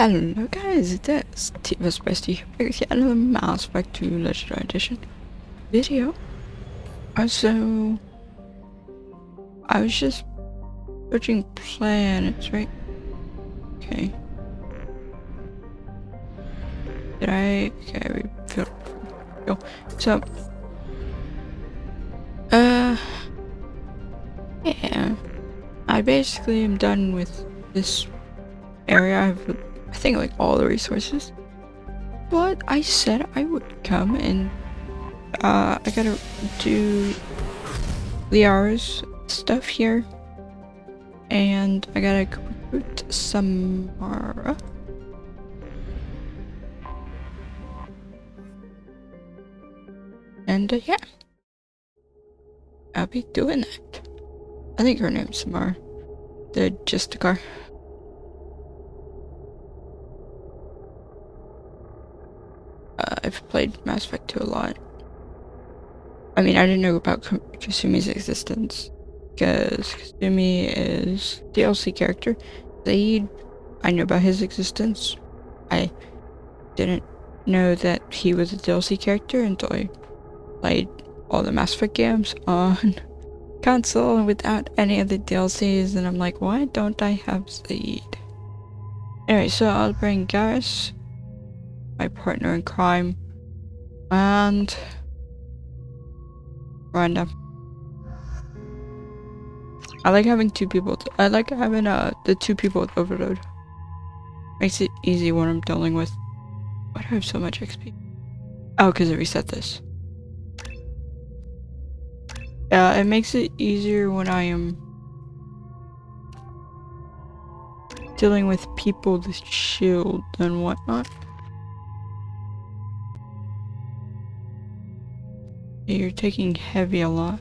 Hello guys, it's TV's Bestie here with another Mass Effect 2 Legendary Edition video. So, I was just searching planets, right? Okay. Did I? Okay, we filled. Go. So, yeah. I basically am done with this area. I think like all the resources. But I said I would come and I gotta do Liara's stuff here, and I gotta recruit Samara. And yeah, I'll be doing that. I think her name's Samara. The Justicar. I've played Mass Effect 2 a lot. I mean, I didn't know about Kasumi's existence, because Kasumi is DLC character. Zaid, I knew about his existence. I didn't know that he was a DLC character until I played all the Mass Effect games on console without any of the DLCs, and I'm like, why don't I have Zaid? Anyway, so I'll bring Garrus, my partner in crime, and Rhonda. I like having two people. I like having the two people with overload. Makes it easy when I'm dealing with. Why do I have so much XP? Oh, because I reset this. Yeah, it makes it easier when I am dealing with people with shield and whatnot. You're taking heavy a lot.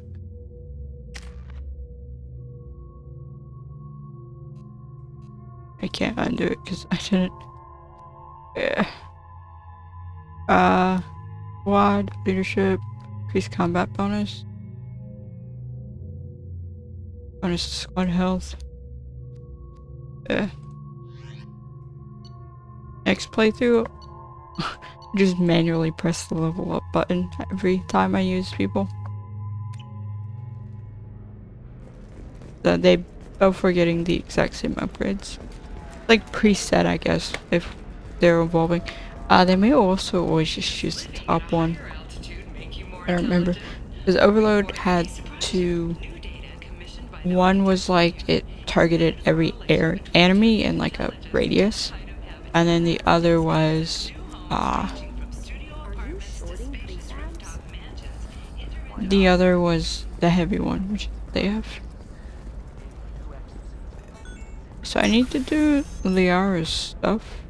I can't undo it because I didn't. Squad leadership, increased combat bonus, bonus to squad health. Next playthrough, just manually press the level up button every time I use people. So they both were getting the exact same upgrades. Like preset, I guess, if they're evolving. They may also always just choose the top one. I don't remember. Because Overload had two. One was like it targeted every enemy in like a radius. And then the other was the other was the heavy one, which they have. So I need to do Liara's stuff.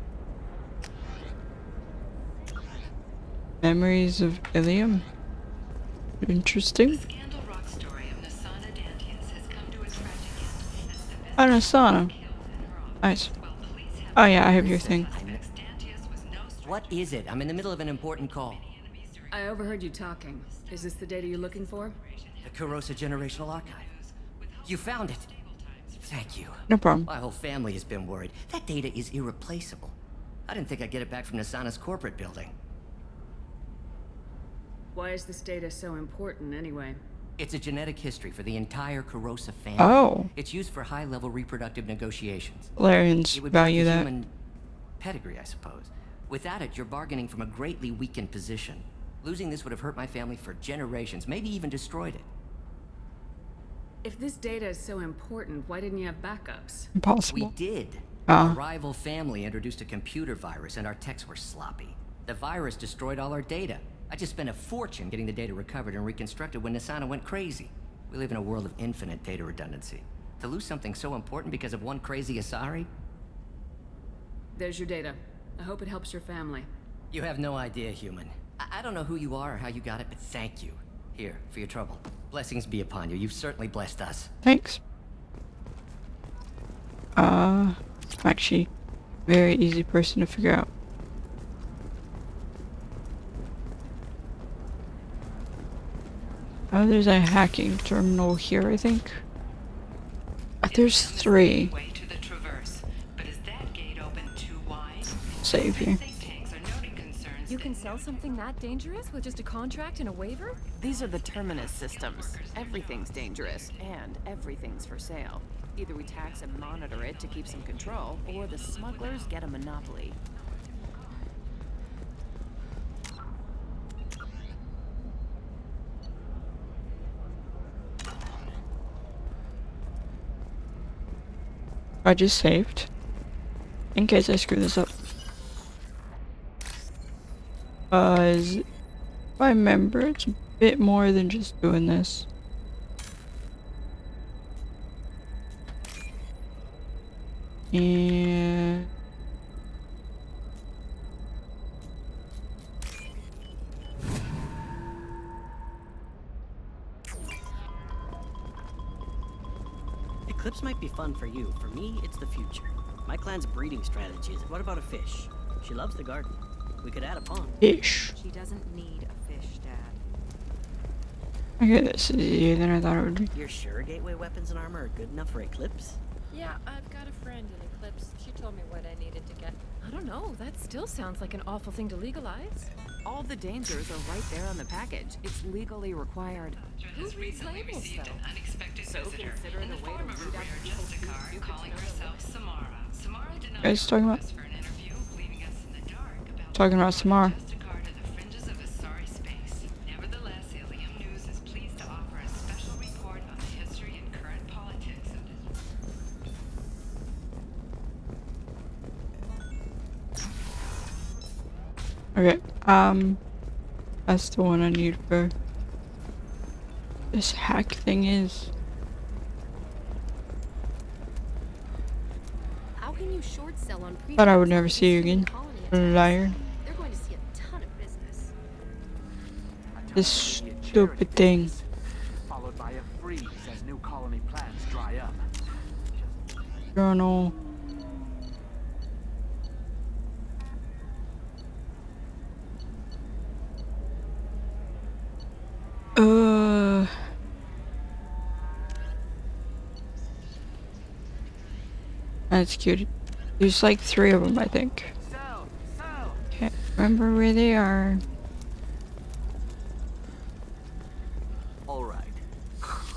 Memories of Ilium. Interesting. Oh, Nasana. Nice. Oh yeah, I have your thing. What is it? I'm in the middle of an important call. I overheard you talking. Is this the data you're looking for? The Kurosa Generational Archive. You found it. Thank you. No problem. My whole family has been worried. That data is irreplaceable. I didn't think I'd get it back from Nasana's corporate building. Why is this data so important anyway? It's a genetic history for the entire Kurosa family. Oh. It's used for high-level reproductive negotiations. Larians value that. Human pedigree, I suppose. Without it, you're bargaining from a greatly weakened position. Losing this would have hurt my family for generations, maybe even destroyed it. If this data is so important, why didn't you have backups? Impossible. We did. Our rival family introduced a computer virus and our techs were sloppy. The virus destroyed all our data. I just spent a fortune getting the data recovered and reconstructed when Nasana went crazy. We live in a world of infinite data redundancy. To lose something so important because of one crazy Asari? There's your data. I hope it helps your family. You have no idea, human. I don't know who you are or how you got it, but thank you. Here, for your trouble. Blessings be upon you. You've certainly blessed us. Thanks. Actually, very easy person to figure out. Oh, there's a hacking terminal here, I think. There's three. Way to the traverse, but is that gate open too wide? save here. You can sell something that dangerous with just a contract and a waiver? These are the terminus systems. Everything's dangerous, and everything's for sale. Either we tax and monitor it to keep some control, or the smugglers get a monopoly. I just saved. In case I screw this up. If I remember, it's a bit more than just doing this. And Eclipse might be fun for you. For me, it's the future. My clan's breeding strategy is, what about a fish? She loves the garden. We could add a pond. fish. She doesn't need a fish, Dad. Okay, this is easier than I thought it would be. You're sure gateway weapons and armor are good enough for Eclipse? Yeah, I've got a friend in Eclipse. She told me what I needed to get. I don't know, that still sounds like an awful thing to legalize. All the dangers are right there on the package. It's legally required. Who reads labels, though? So consider it a way to weed out people who Justicar calling herself Samara. Samara denied Guys, talking about us for an interview, leaving us in the dark about talking about Samara. Justicar to the fringes of Asari space. Nevertheless, Ilium News is pleased to offer a special report on the history and current politics of Okay, that's the one I need for this hack thing is. How can you short sell on Thought I would never see you again. Liar. They're going to see a ton of business. This stupid thing. Followed by a freeze as new colony plans dry up. Journal. That's cute. There's like 3 of them, I think. Can't remember where they are. All right.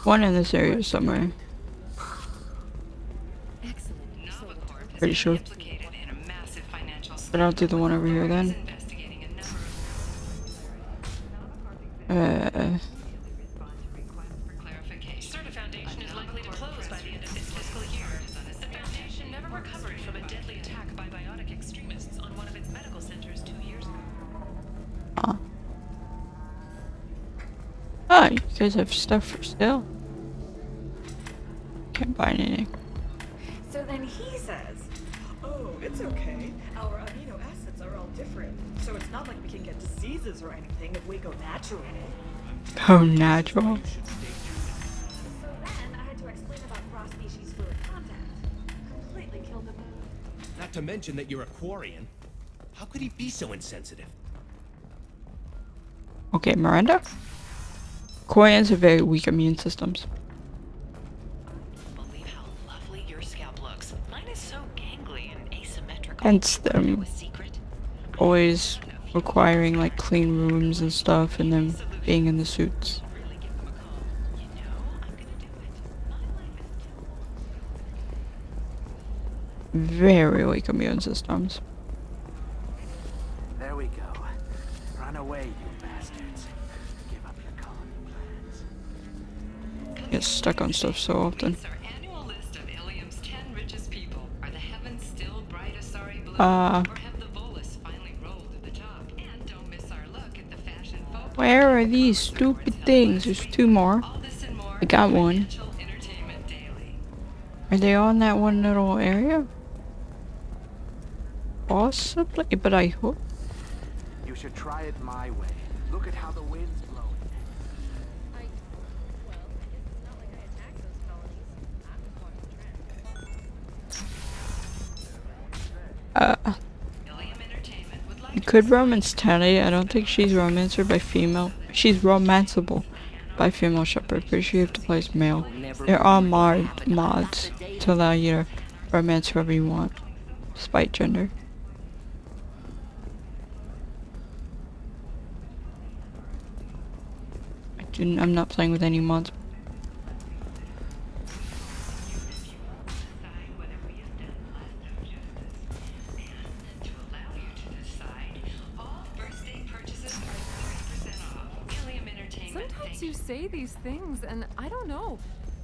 One in this area somewhere. Excellent. Pretty sure. implicated in a massive financial But I'll do the one over here then. investigating a number for clarification. Certa Foundation is likely to close by the end of this fiscal year. The Foundation never recovered from a deadly attack by biotic extremists on one of its medical centers 2 years ago. Ah, you guys have stuff for sale. Can't buy anything. So then he says, oh, it's okay. Our amino acids are all different. So it's not like we can get diseases or anything if we go natural. Oh, natural. So then I had to explain about cross-species fluid contact. Completely killed him. Not to mention that you're a Quarian. How could he be so insensitive? Okay, Miranda. Quarians have very weak immune systems. Believe how lovely your scalp looks. Mine is so gangly and asymmetrical. Hence them always requiring like clean rooms and stuff and them being in the suits. Really give them a call. You know, I'm gonna do it. My life is Very weak immune systems. There we go. Run away, you bastards. Give up your colony plans. Get stuck on stuff so often. Our annual list of Ilium's 10 richest people. Are the heavens still bright Asari blue? Uh. Or have the Volus finally rolled to the top? And don't miss our look at the fashion folk. Where are these stupid things? There's 2 more. All this and more I got one. Financial Entertainment Daily. Are they all in that one little area? Possibly, but I hope. You should try it my way. Look at how the wind's blowing. Well, I guess it's not like I attacked those colonies. I'm the one Ilium Entertainment would like You could romance Tally. I don't think she's romancer by female. She's romanceable by female shepherd. Pretty sure you have to play as male. There are mods to allow you to romance whoever you want, despite gender. I'm not playing with any mods. Sometimes you say these things, and I don't know.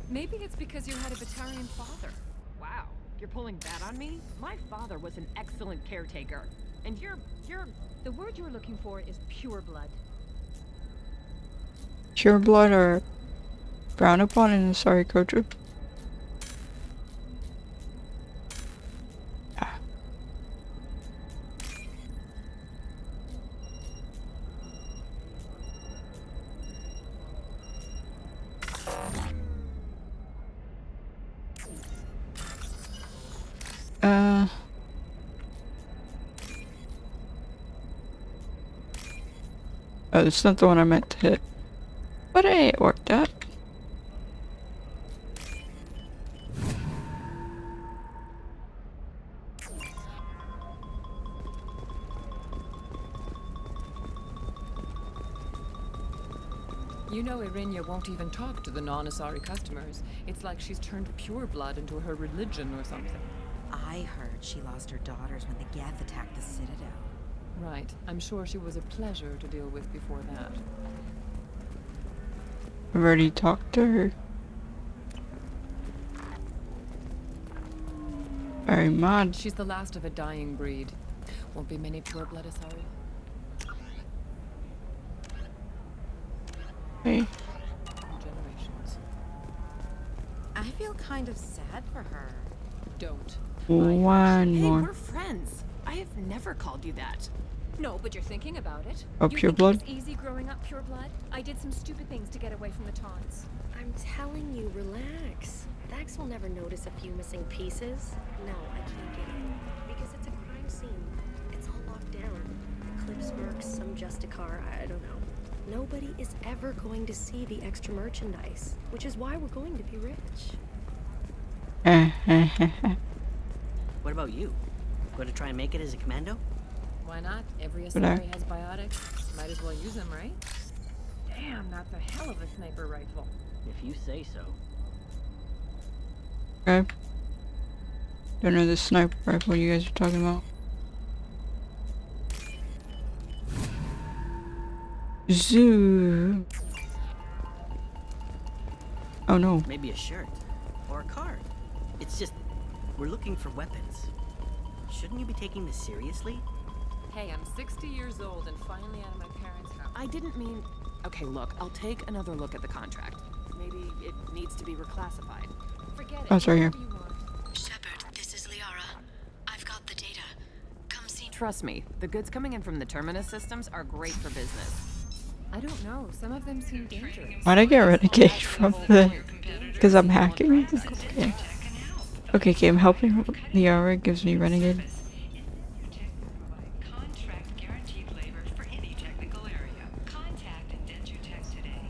Maybe it's because you had a Batarian father. Wow, you're pulling that on me? My father was an excellent caretaker. And you're... The word you're looking for is pure blood. Pure blood or brown upon in a sorry culture. Oh, it's not the one I meant to hit. But hey, it worked out. You know Irinia won't even talk to the non-Asari customers. It's like she's turned pure blood into her religion or something. I heard she lost her daughters when the Geth attacked the Citadel. Right. I'm sure she was a pleasure to deal with before that. I've already talked to her. Very mad. She's the last of a dying breed. Won't be many pure blood Asari. Hey. Generations. I feel kind of sad for her. Don't. One Hey, more. we're friends. I have never called you that. No, but you're thinking about it. Oh, you pure think blood? It was easy growing up pure blood? I did some stupid things to get away from the taunts. I'm telling you, relax. Thax will never notice a few missing pieces. No, I can't get in. Because it's a crime scene. It's all locked down. Eclipse mercs, some Justicar, I don't know. Nobody is ever going to see the extra merchandise, which is why we're going to be rich. What about you? Going to try and make it as a commando? Why not? Every Asari has biotics. Might as well use them, right? Damn, that's a hell of a sniper rifle. If you say so. Okay. Don't know the sniper rifle you guys are talking about. Zoo. Oh no. Maybe a shirt. Or a card. It's just, we're looking for weapons. Shouldn't you be taking this seriously? Hey, I'm 60 years old and finally out of my parents' house. I didn't mean... Okay, look, I'll take another look at the contract. Maybe it needs to be reclassified. Forget it. Oh, sorry. Here. Shepard, this is Liara. I've got the data. Come see. Trust me, the goods coming in from the Terminus systems are great for business. I don't know. Some of them seem dangerous. Why'd I get renegade from the... Because I'm hacking? Okay. Okay, I'm helping Liara, gives me renegade. Contract guaranteed labor for any technical area. Contact Indentutech today.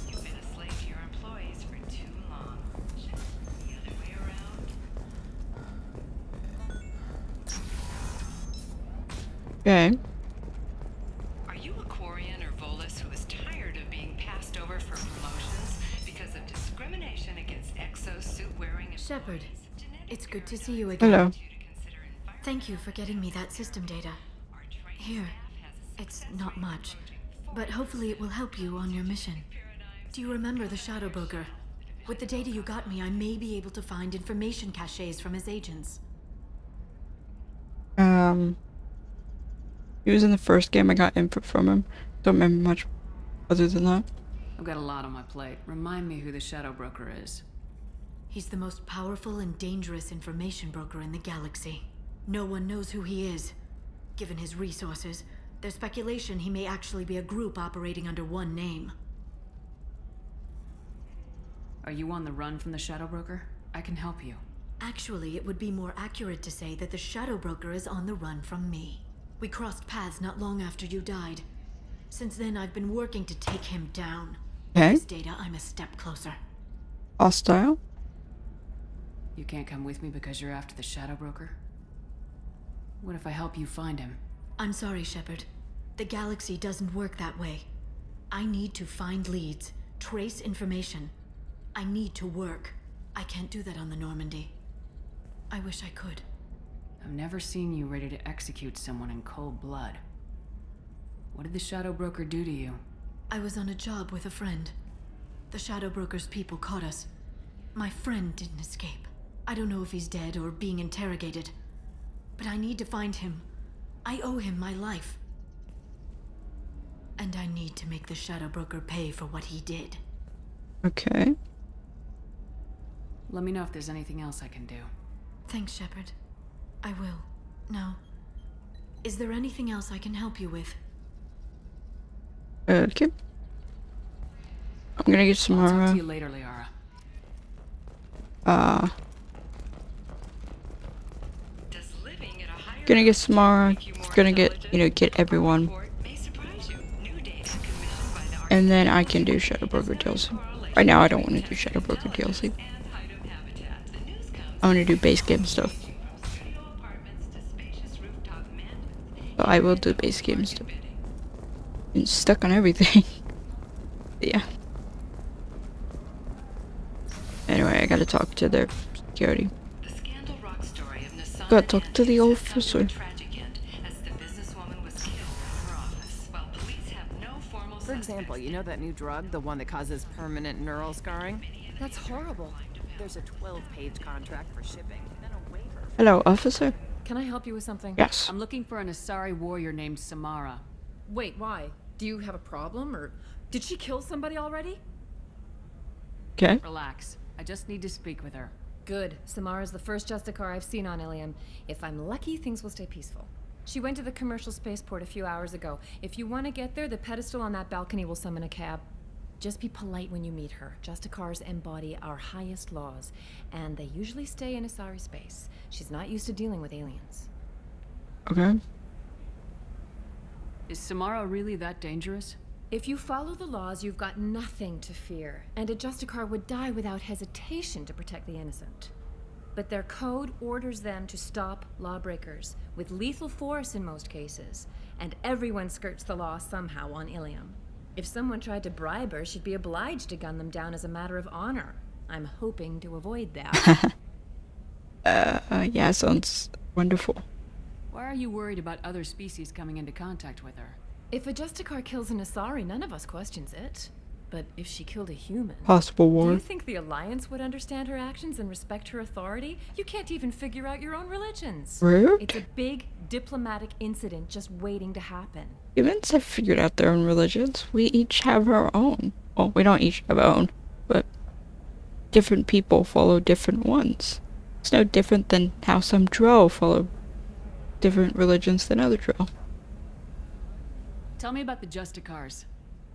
You've been a slave to your employees for too long. Just the other way around. Okay. Are you a Quarian or Volus who is tired of being passed over for promotions because of discrimination against exosuit-wearing employees? Shepard, it's good to see you again. Hello. Thank you for getting me that system data. Here, it's not much, but hopefully it will help you on your mission. Do you remember the Shadow Broker? With the data you got me, I may be able to find information caches from his agents. He was in the first game. I got input from him. Don't remember much other than that. I've got a lot on my plate. Remind me who the Shadow Broker is. He's the most powerful and dangerous information broker in the galaxy. No one knows who he is. Given his resources, there's speculation he may actually be a group operating under one name. Are you on the run from the Shadow Broker? I can help you. Actually, it would be more accurate to say that the Shadow Broker is on the run from me. We crossed paths not long after you died. Since then, I've been working to take him down. Okay. With this data, I'm a step closer. Hostile. You can't come with me because you're after the Shadow Broker? What if I help you find him? I'm sorry, Shepard. The galaxy doesn't work that way. I need to find leads, trace information. I need to work. I can't do that on the Normandy. I wish I could. I've never seen you ready to execute someone in cold blood. What did the Shadow Broker do to you? I was on a job with a friend. The Shadow Broker's people caught us. My friend didn't escape. I don't know if he's dead or being interrogated. But I need to find him. I owe him my life. And I need to make the Shadow Broker pay for what he did. Okay. Let me know if there's anything else I can do. Thanks, Shepard. I will. Now, is there anything else I can help you with? Okay. I'm gonna get some I'll talk more. to you later, Liara. Gonna get some more. Gonna get, get everyone. And then I can do Shadow Broker DLC. Right now, I don't want to do Shadow Broker DLC. I want to do base game stuff. So I will do base game stuff. Been stuck on everything. Yeah. Anyway, I gotta talk to their security. Gotta talk to the officer. For example, you know that new drug, the one that causes permanent neural scarring? That's horrible. There's a 12-page contract for shipping, and then a waiver. Hello, officer. Can I help you with something? Yes. I'm looking for an Asari warrior named Samara. Wait, why? Do you have a problem, or did she kill somebody already? Okay. Relax. I just need to speak with her. Good. Samara's the first Justicar I've seen on Ilium. If I'm lucky, things will stay peaceful. She went to the commercial spaceport a few hours ago. If you want to get there, the pedestal on that balcony will summon a cab. Just be polite when you meet her. Justicars embody our highest laws, and they usually stay in Asari space. She's not used to dealing with aliens. Okay. Is Samara really that dangerous? If you follow the laws, you've got nothing to fear, and a Justicar would die without hesitation to protect the innocent. But their code orders them to stop lawbreakers, with lethal force in most cases, and everyone skirts the law somehow on Ilium. If someone tried to bribe her, she'd be obliged to gun them down as a matter of honor. I'm hoping to avoid that. Yeah, sounds wonderful. Why are you worried about other species coming into contact with her? If a Justicar kills an Asari, none of us questions it. But if she killed a human... Possible war. Do you think the Alliance would understand her actions and respect her authority? You can't even figure out your own religions. Rude. It's a big diplomatic incident just waiting to happen. Humans have figured out their own religions. We each have our own. Well, we don't each have our own, but different people follow different ones. It's no different than how some Drow follow different religions than other Drow. Tell me about the Justicars.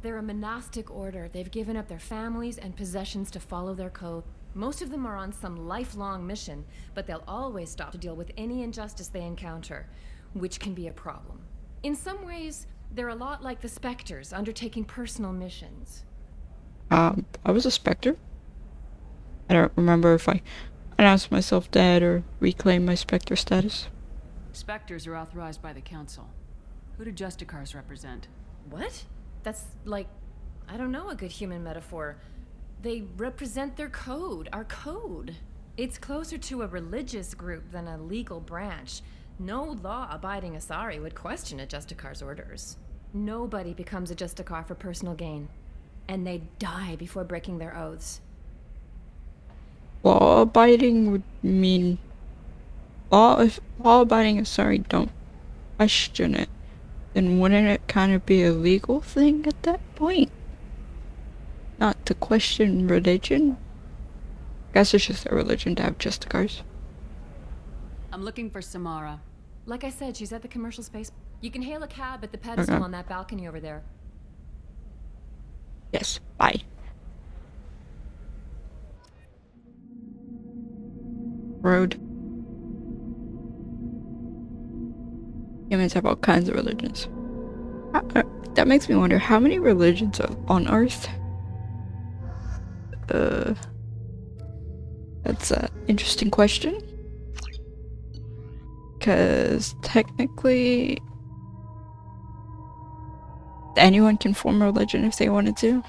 They're a monastic order. They've given up their families and possessions to follow their code. Most of them are on some lifelong mission, but they'll always stop to deal with any injustice they encounter, which can be a problem. In some ways, they're a lot like the Spectres, undertaking personal missions. I was a Spectre. I don't remember if I announced myself dead or reclaimed my Spectre status. Spectres are authorized by the Council. Who do Justicars represent? What? That's like, I don't know, a good human metaphor. They represent their code, our code. It's closer to a religious group than a legal branch. No law-abiding Asari would question a Justicar's orders. Nobody becomes a Justicar for personal gain. And they die before breaking their oaths. Law-abiding would mean... If law-abiding Asari don't question it, then wouldn't it kind of be a legal thing at that point? Not to question religion? I guess it's just a religion to have Justicars. I'm looking for Samara. Like I said, she's at the commercial space. You can hail a cab at the pedestal Okay. on that balcony over there. Yes, bye. Road. Humans have all kinds of religions. That makes me wonder, how many religions are on Earth? That's an interesting question. Because technically, anyone can form a religion if they wanted to.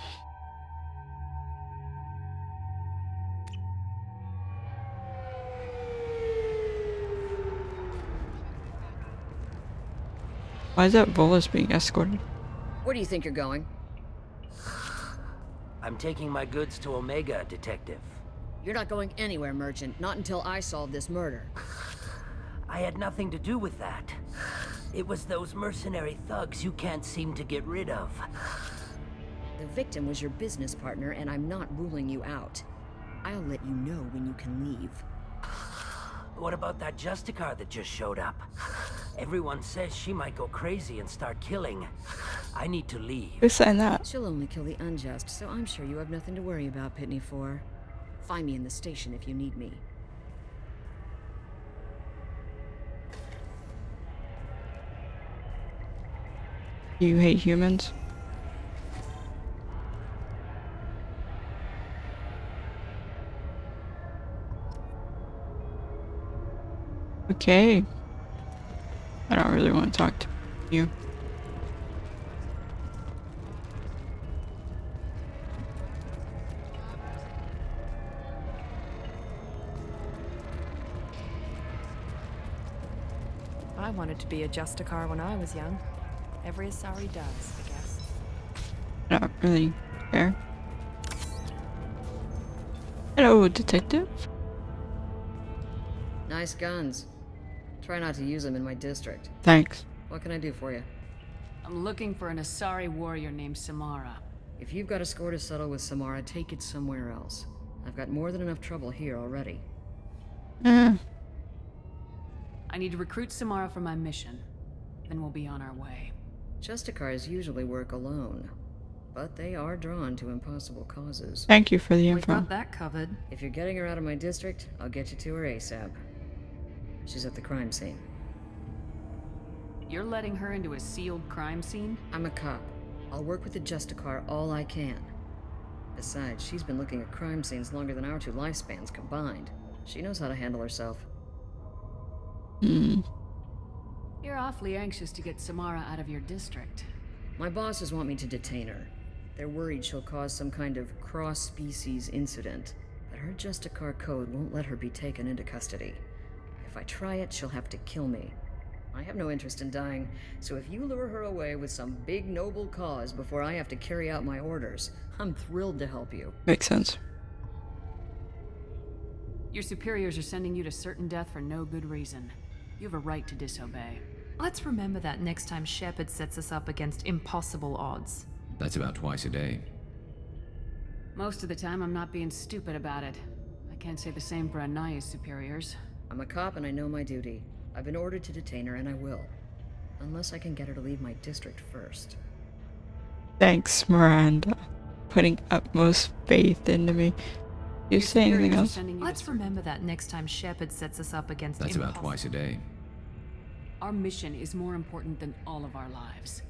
Why is that Volus being escorted? Where do you think you're going? I'm taking my goods to Omega, Detective. You're not going anywhere, Merchant. Not until I solve this murder. I had nothing to do with that. It was those mercenary thugs you can't seem to get rid of. The victim was your business partner, and I'm not ruling you out. I'll let you know when you can leave. What about that Justicar that just showed up? Everyone says she might go crazy and start killing. I need to leave. Who's saying that? She'll only kill the unjust, so I'm sure you have nothing to worry about, Pitney 4. Find me in the station if you need me. You hate humans? Okay. I don't really want to talk to you. I wanted to be a Justicar when I was young. Every Asari does, I guess. I don't really care. Hello, detective. Nice guns. Try not to use them in my district. Thanks. What can I do for you? I'm looking for an Asari warrior named Samara. If you've got a score to settle with Samara, take it somewhere else. I've got more than enough trouble here already. I need to recruit Samara for my mission. Then we'll be on our way. Justicars usually work alone, but they are drawn to impossible causes. Thank you for the info. We've got that covered. If you're getting her out of my district, I'll get you to her ASAP. She's at the crime scene. You're letting her into a sealed crime scene? I'm a cop. I'll work with the Justicar all I can. Besides, she's been looking at crime scenes longer than our two lifespans combined. She knows how to handle herself. You're awfully anxious to get Samara out of your district. My bosses want me to detain her. They're worried she'll cause some kind of cross-species incident, but her Justicar code won't let her be taken into custody. If I try it, she'll have to kill me. I have no interest in dying, so if you lure her away with some big noble cause before I have to carry out my orders, I'm thrilled to help you. Makes sense. Your superiors are sending you to certain death for no good reason. You have a right to disobey. Let's remember that next time Shepard sets us up against impossible odds. That's about twice a day. Most of the time, I'm not being stupid about it. I can't say the same for Anaya's superiors. I'm a cop and I know my duty. I've been ordered to detain her and I will. Unless I can get her to leave my district first. Thanks, Miranda. Putting utmost faith into me. You say anything else? Let's remember that next time Shepard sets us up against That's about twice a day. Our mission is more important than all of our lives.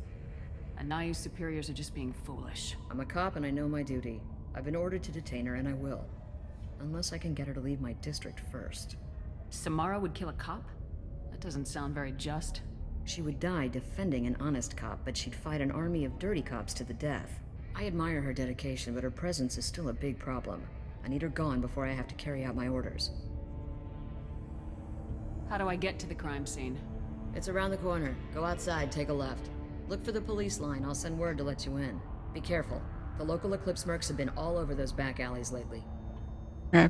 Anaya's superiors are just being foolish. I'm a cop and I know my duty. I've been ordered to detain her and I will. Unless I can get her to leave my district first. Samara would kill a cop? That doesn't sound very just. She would die defending an honest cop, but she'd fight an army of dirty cops to the death. I admire her dedication, but her presence is still a big problem. I need her gone before I have to carry out my orders. How do I get to the crime scene? It's around the corner. Go outside, take a left. Look for the police line. I'll send word to let you in. Be careful. The local Eclipse mercs have been all over those back alleys lately. Yeah.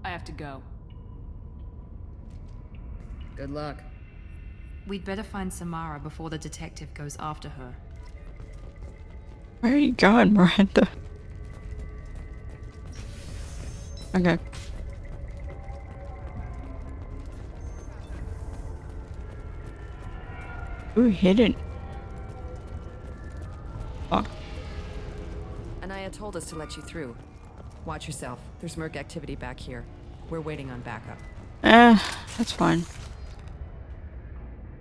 I have to go. Good luck. We'd better find Samara before the detective goes after her. Where are you going, Miranda? Okay. Ooh, hidden. Oh. Anaya told us to let you through. Watch yourself. There's merc activity back here. We're waiting on backup. That's fine.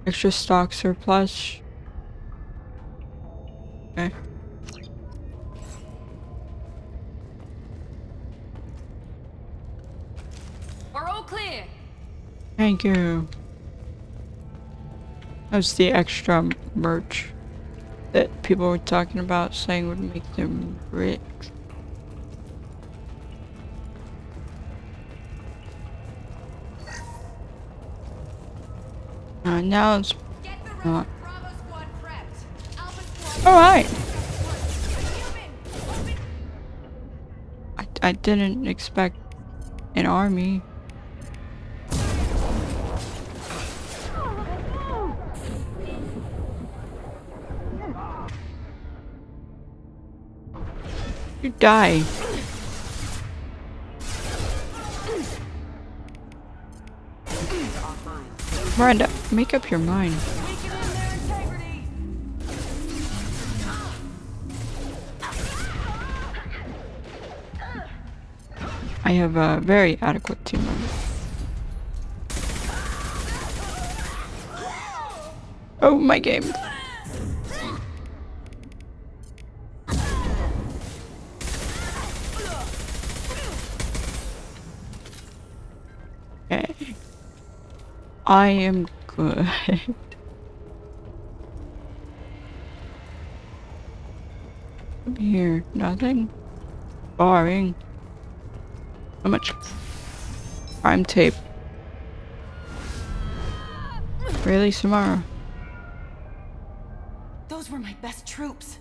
Extra stock surplus. Okay. We're all clear. Thank you. That's the extra merch that people were talking about, saying would make them rich. Now it's not. Alright. I didn't expect an army. You die. Miranda, make up your mind. I have a very adequate team member. Oh, my game. Okay. I am good. Here, nothing. Boring. How much crime tape? Really, Samara? Those were my best troops.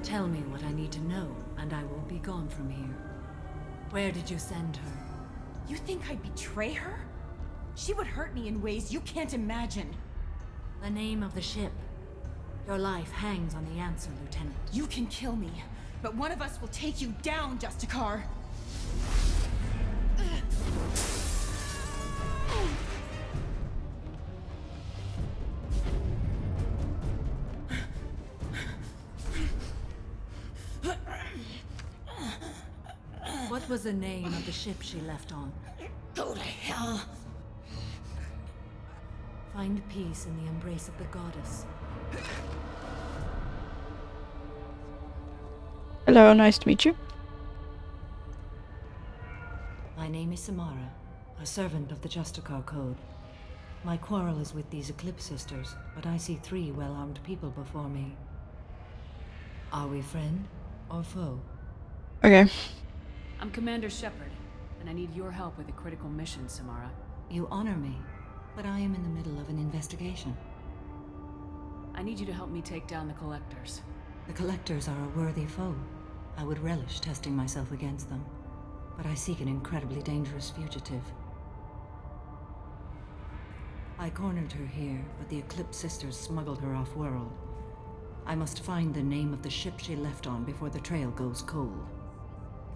Tell me what I need to know, and I will be gone from here. Where did you send her? You think I'd betray her? She would hurt me in ways you can't imagine. The name of the ship. Your life hangs on the answer, Lieutenant. You can kill me, but one of us will take you down, Justicar. What was the name of the ship she left on? Go to hell. Find peace in the embrace of the goddess. Hello, nice to meet you. My name is Samara, a servant of the Justicar Code. My quarrel is with these Eclipse Sisters, but I see 3 well-armed people before me. Are we friend or foe? Okay. I'm Commander Shepard, and I need your help with a critical mission, Samara. You honor me, but I am in the middle of an investigation. I need you to help me take down the Collectors. The Collectors are a worthy foe. I would relish testing myself against them, but I seek an incredibly dangerous fugitive. I cornered her here, but the Eclipse Sisters smuggled her off-world. I must find the name of the ship she left on before the trail goes cold.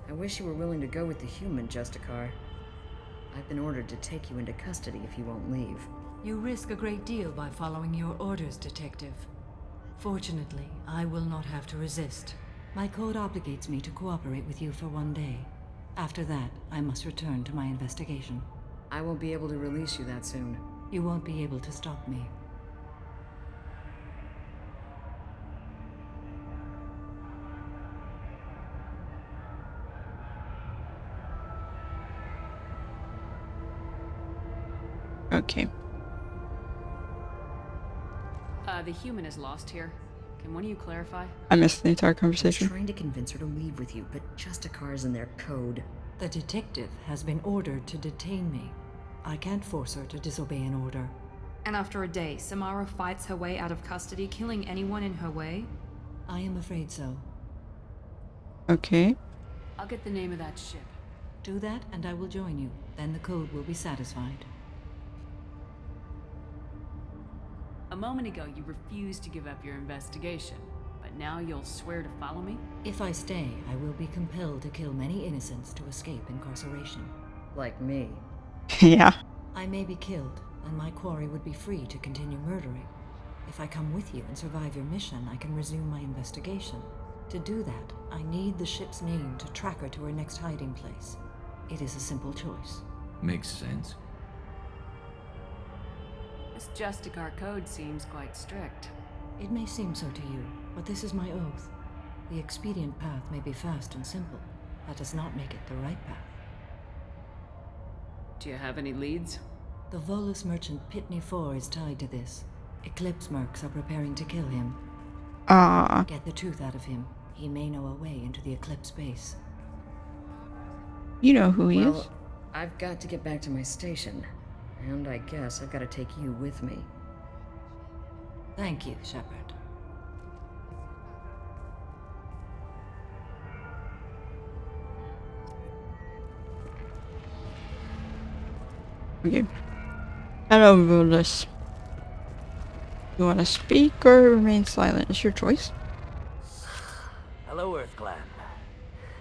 I wish you were willing to go with the human, Justicar. I've been ordered to take you into custody if you won't leave. You risk a great deal by following your orders, Detective. Fortunately, I will not have to resist. My code obligates me to cooperate with you for 1 day. After that, I must return to my investigation. I won't be able to release you that soon. You won't be able to stop me. Okay. The human is lost here. Can one of you clarify? I missed the entire I was conversation. trying to convince her to leave with you, but Justicar's in their code. The detective has been ordered to detain me. I can't force her to disobey an order. And after a day, Samara fights her way out of custody, killing anyone in her way? I am afraid so. Okay. I'll get the name of that ship. Do that, and I will join you. Then the code will be satisfied. A moment ago, you refused to give up your investigation, but now you'll swear to follow me? If I stay, I will be compelled to kill many innocents to escape incarceration. Like me. Yeah. I may be killed, and my quarry would be free to continue murdering. If I come with you and survive your mission, I can resume my investigation. To do that, I need the ship's name to track her to her next hiding place. It is a simple choice. Makes sense. This Justicar code seems quite strict. It may seem so to you, but this is my oath. The expedient path may be fast and simple. That does not make it the right path. Do you have any leads? The Volus merchant Pitney 4 is tied to this. Eclipse mercs are preparing to kill him. Get the truth out of him. He may know a way into the Eclipse base. You know who he is? I've got to get back to my station. And I guess I've got to take you with me. Thank you, Shepard. Okay. Hello, rulers. You want to speak or remain silent? It's your choice. Hello, Earth Clan.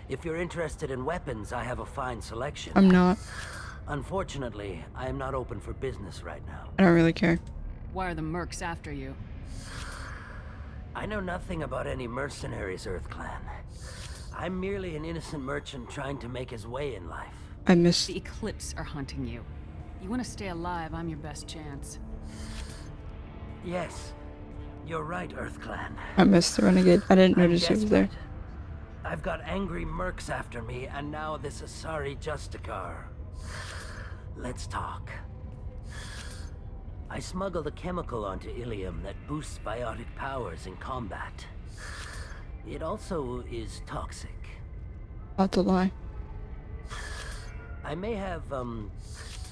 If you're interested in weapons, I have a fine selection. I'm not. Unfortunately, I am not open for business right now. I don't really care. Why are the mercs after you? I know nothing about any mercenaries, Earth Clan. I'm merely an innocent merchant trying to make his way in life. I missed. The Eclipse are hunting you. You want to stay alive, I'm your best chance. Yes, you're right, Earth Clan. I missed the renegade. I didn't notice he was there. I've got angry mercs after me, and now this Asari Justicar. Let's talk. I smuggled a chemical onto Ilium that boosts biotic powers in combat. It also is toxic. Not to lie. I may have,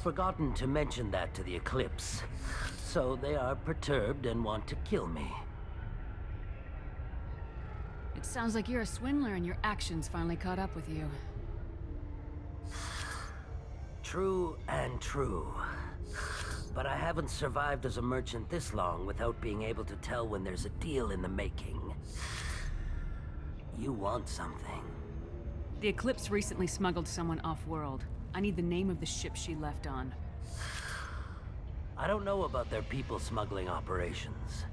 forgotten to mention that to the Eclipse. So they are perturbed and want to kill me. It sounds like you're a swindler and your actions finally caught up with you. True and true. But I haven't survived as a merchant this long without being able to tell when there's a deal in the making. You want something. The Eclipse recently smuggled someone off-world. I need the name of the ship she left on. I don't know about their people smuggling operations.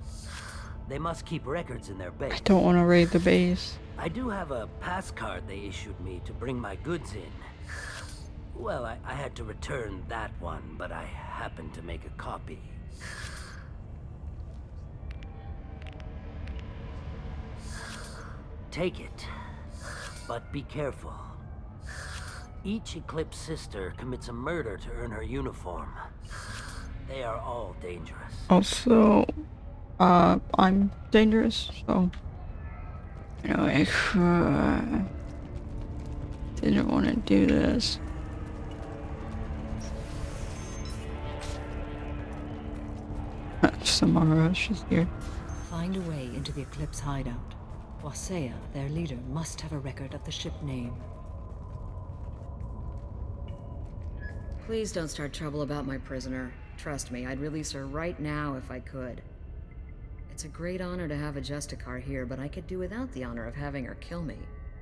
They must keep records in their base. I don't want to raid the base. I do have a pass card they issued me to bring my goods in. Well, I had to return that one, but I happened to make a copy. Take it, but be careful. Each Eclipse sister commits a murder to earn her uniform. They are all dangerous. Also, I'm dangerous, so you know, I didn't want to do this. Samara, she's here. Find a way into the Eclipse hideout. Wasea, their leader, must have a record of the ship name. Please don't start trouble about my prisoner. Trust me, I'd release her right now if I could. It's a great honor to have a Justicar here, but I could do without the honor of having her kill me.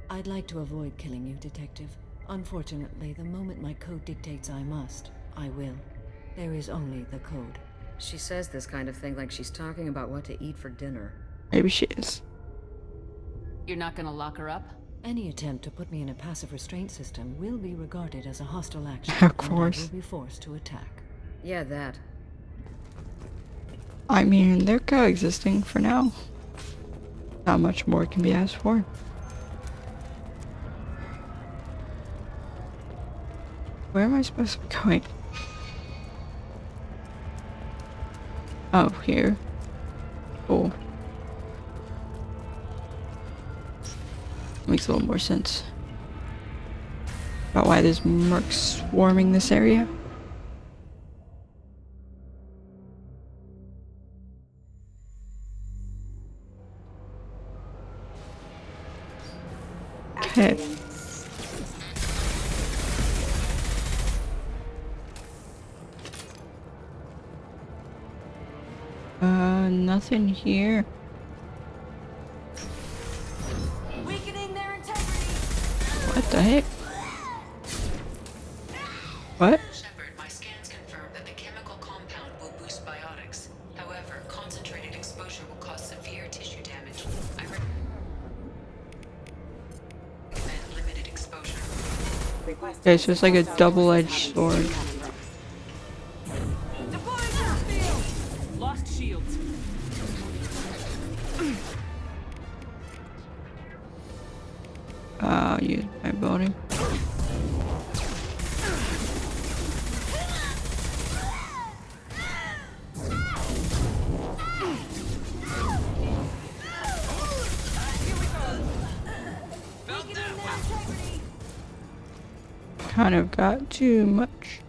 I'd like to avoid killing you, Detective. Unfortunately, the moment my code dictates I must, I will. There is only the code. She says this kind of thing like she's talking about what to eat for dinner. Maybe she is. You're not gonna lock her up? Any attempt to put me in a passive restraint system will be regarded as a hostile action. Of course. And I will be forced to attack. Yeah, that. I mean, they're coexisting for now. Not much more can be asked for. Where am I supposed to be going? Oh, here. Cool. Makes a little more sense about why there's mercs swarming this area. Okay. Nothing here. Weakening their integrity. What the heck? What? Shepard, my scans confirm that the chemical compound will boost biotics. However, concentrated exposure will cause severe tissue damage. I recommend limited exposure. Okay, so it's like a double-edged sword. Lost shields. I'll use my body. kind of got too much.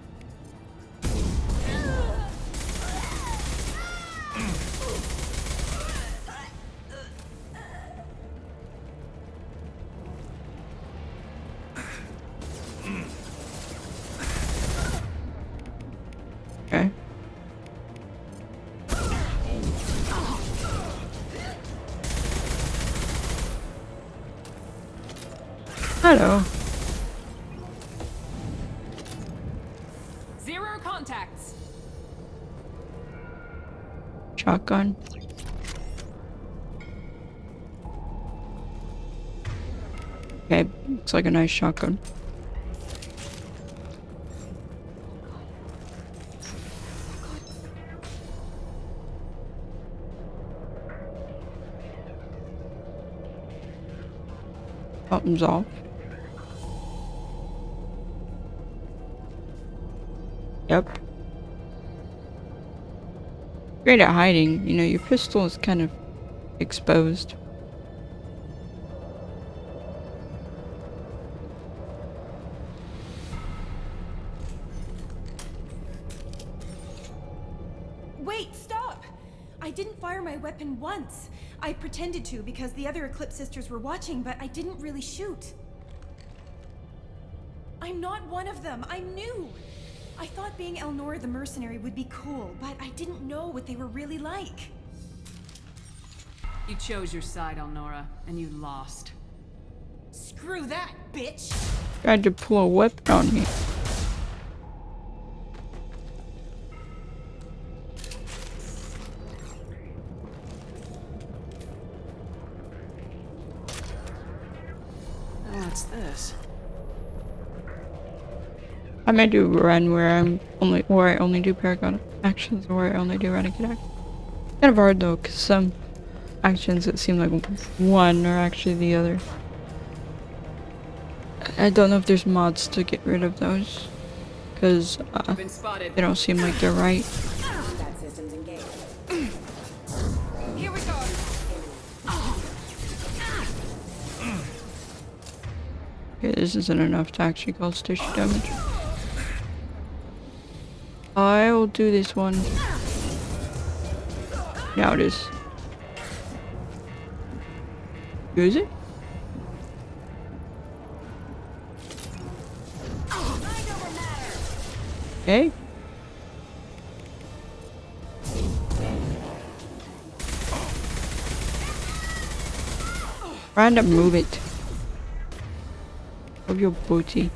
Okay. Hello. Zero contacts. Shotgun. Okay, looks like a nice shotgun. Bottoms off. Yep. Great at hiding. You know, your pistol is kind of exposed. Wait, stop! I didn't fire my weapon once. I pretended to because the other Eclipse sisters were watching, but I didn't really shoot. I'm not one of them. I'm new. I thought being Elnora the mercenary would be cool, but I didn't know what they were really like. You chose your side, Elnora, and you lost. Screw that, bitch! Tried to pull a weapon on me. What's this? I may do run where I only do Paragon actions or where I only do Renegade actions. Kind of hard though, because some actions it seem like one are actually the other. I don't know if there's mods to get rid of those, because they don't seem like they're right. That system's engaged. Here we go. Okay, this isn't enough to actually cause tissue damage. I will do this one. Now it is. Is it? Okay. Trying to move it. Of your booty.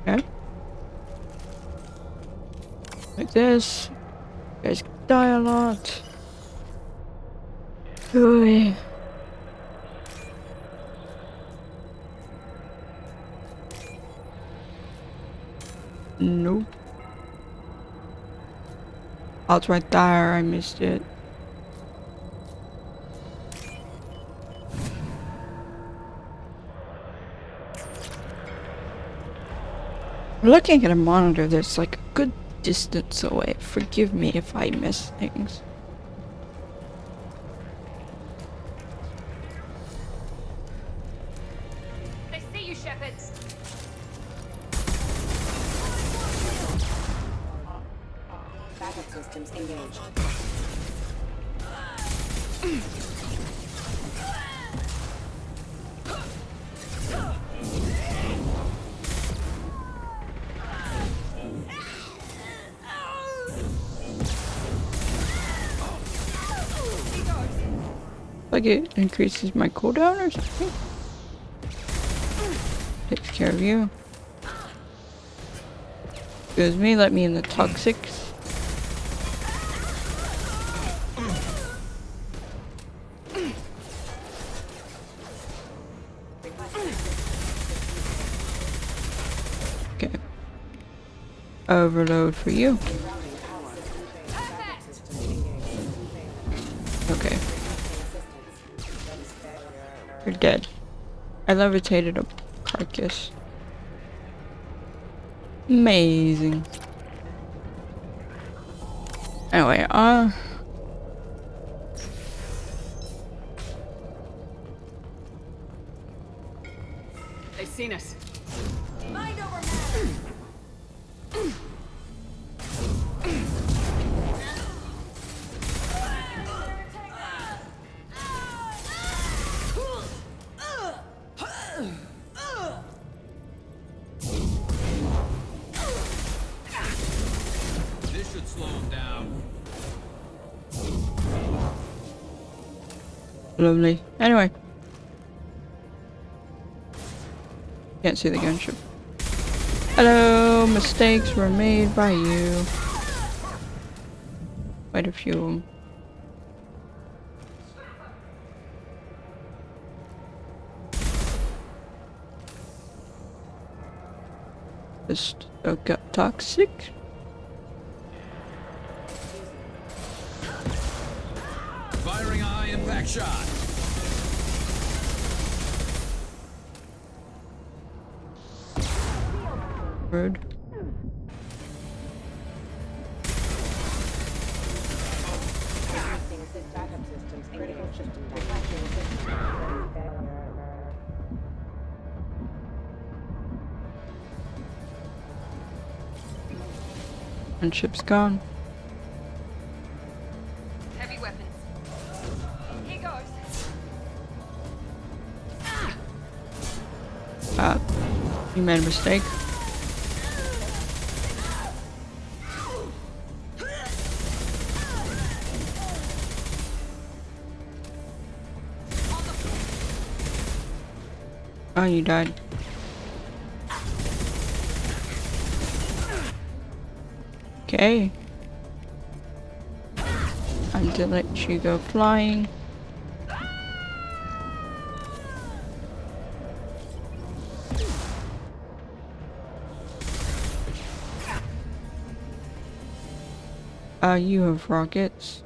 Okay. Like this. You guys die a lot. Ooh. Nope. Oh, it's right there. I missed it. Looking at a monitor that's like a good distance away. Forgive me if I miss things. I see you, Shepard. Backup systems engaged. Like it increases my cooldown or something. Takes care of you. Excuse me, let me in the toxics. Okay. Overload for you. Okay. You're dead. I levitated a carcass. Amazing. Anyway, They've seen us. Mind over matter. This should slow him down. lovely. Anyway. Can't see the gunship. Hello, mistakes were made by you. Quite a few of them. Just got toxic. Firing a high impact shot. Rude. And ship's gone. Heavy weapons. Here goes. You made a mistake. Oh, you died. Okay. I'm to let you go flying. You have rockets.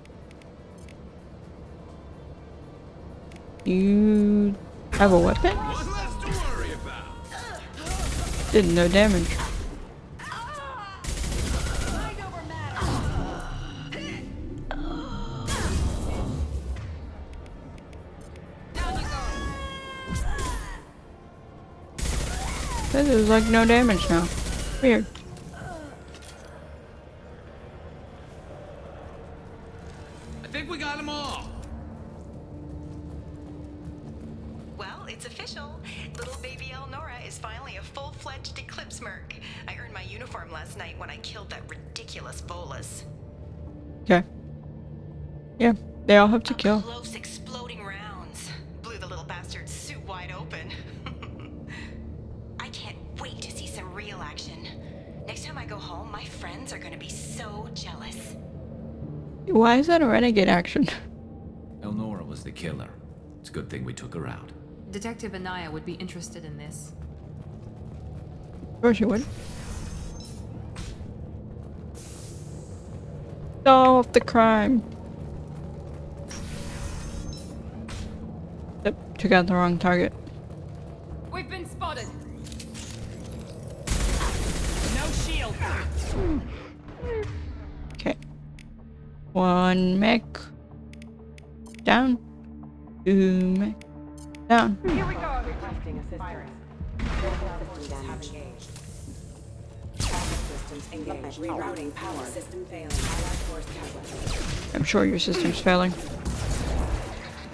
You have a weapon? Did no damage. This is like no damage now. Weird. I think we got them all. Well, it's official. Little baby Elnora is finally a full-fledged Eclipse merc. I earned my uniform last night when I killed that ridiculous Volus. Okay. Yeah, they all have to kill. Close exploding rounds. Blew the little bastard's suit wide open. I can't wait to see some real action. Next time I go home, my friends are gonna be so jealous. Why is that a renegade action? Elnora was the killer. It's a good thing we took her out. Detective Anaya would be interested in this. Of course you would. Solve the crime. Yep, took out the wrong target. We've been spotted. No shield. Okay. One mech. Down. Two mech. Down. Here we go. Requesting assistance. Systems have engaged. Traffic systems engaged. Rerouting power. System failing. Allied force casualty. I'm sure your system's failing.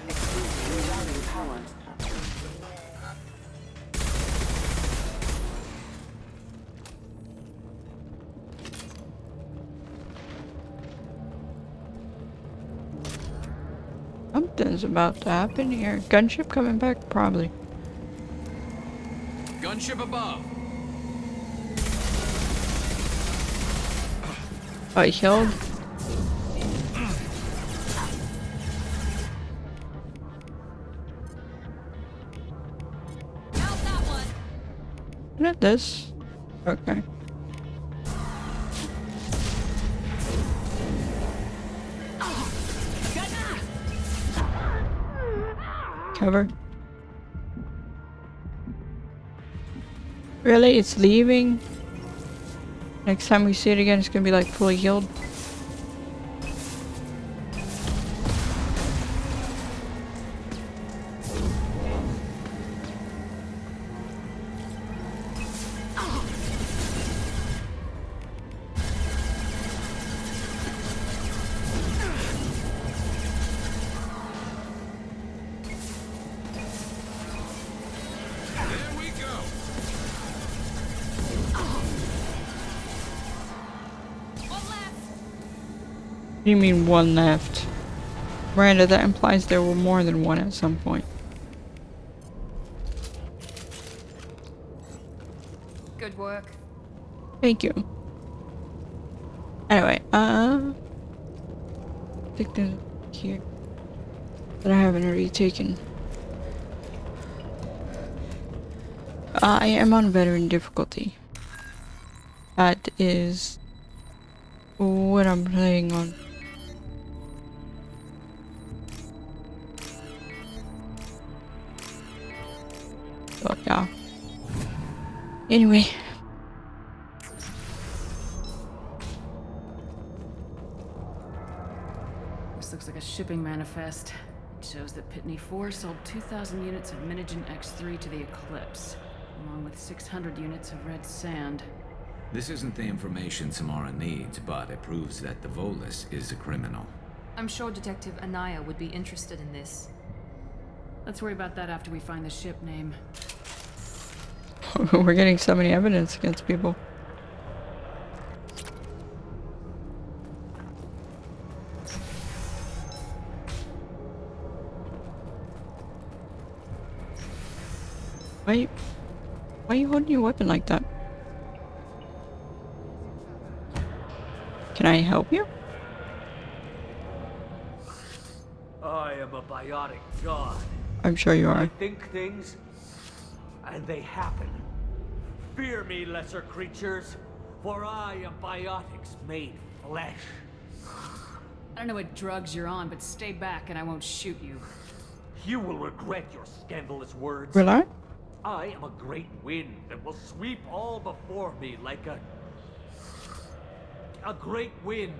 Rerouting power. Something's about to happen here. Gunship coming back? Probably. Gunship above. Oh, he killed? Not this. Okay. recover. Really? It's leaving? Next time we see it again, it's gonna be like fully healed. What do you mean one left? Miranda, that implies there were more than one at some point. Good work. Thank you. Anyway, I think there's here that I haven't already taken. I am on veteran difficulty. That is what I'm playing on. So yeah. Anyway. This looks like a shipping manifest. It shows that Pitney 4 sold 2,000 units of Minigen X3 to the Eclipse, along with 600 units of red sand. This isn't the information Samara needs, but it proves that the Volus is a criminal. I'm sure Detective Anaya would be interested in this. Let's worry about that after we find the ship name. We're getting so many evidence against people. Why are you holding your weapon like that? Can I help you? I am a biotic god. I'm sure you I are. think things, and they happen. Fear me, lesser creatures, for I am biotics made flesh. I don't know what drugs you're on, but stay back and I won't shoot you. You will regret your scandalous words. Will I? I am a great wind that will sweep all before me like a great wind.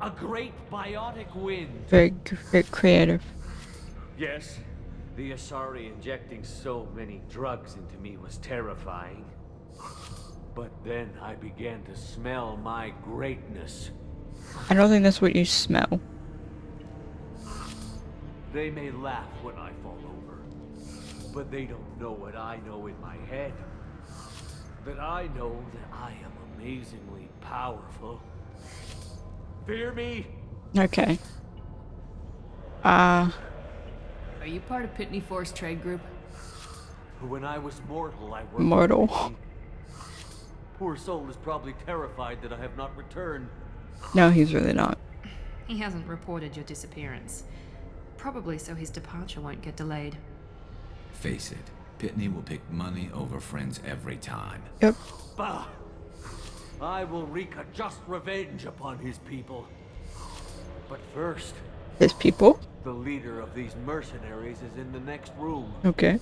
A great biotic wind. Very creative. Yes, the Asari injecting so many drugs into me was terrifying. But then I began to smell my greatness. I don't think that's what you smell. They may laugh when I fall over, but they don't know what I know in my head. That I know that I am amazingly powerful. Fear me? Okay. Are you part of Pitney 4's trade group? When I was mortal, I worked Mortal. with Pitney. Poor soul is probably terrified that I have not returned. No, he's really not. He hasn't reported your disappearance. Probably so his departure won't get delayed. Face it, Pitney will pick money over friends every time. Yep. Bah! I will wreak a just revenge upon his people. But first... His people? The leader of these mercenaries is in the next room. Okay.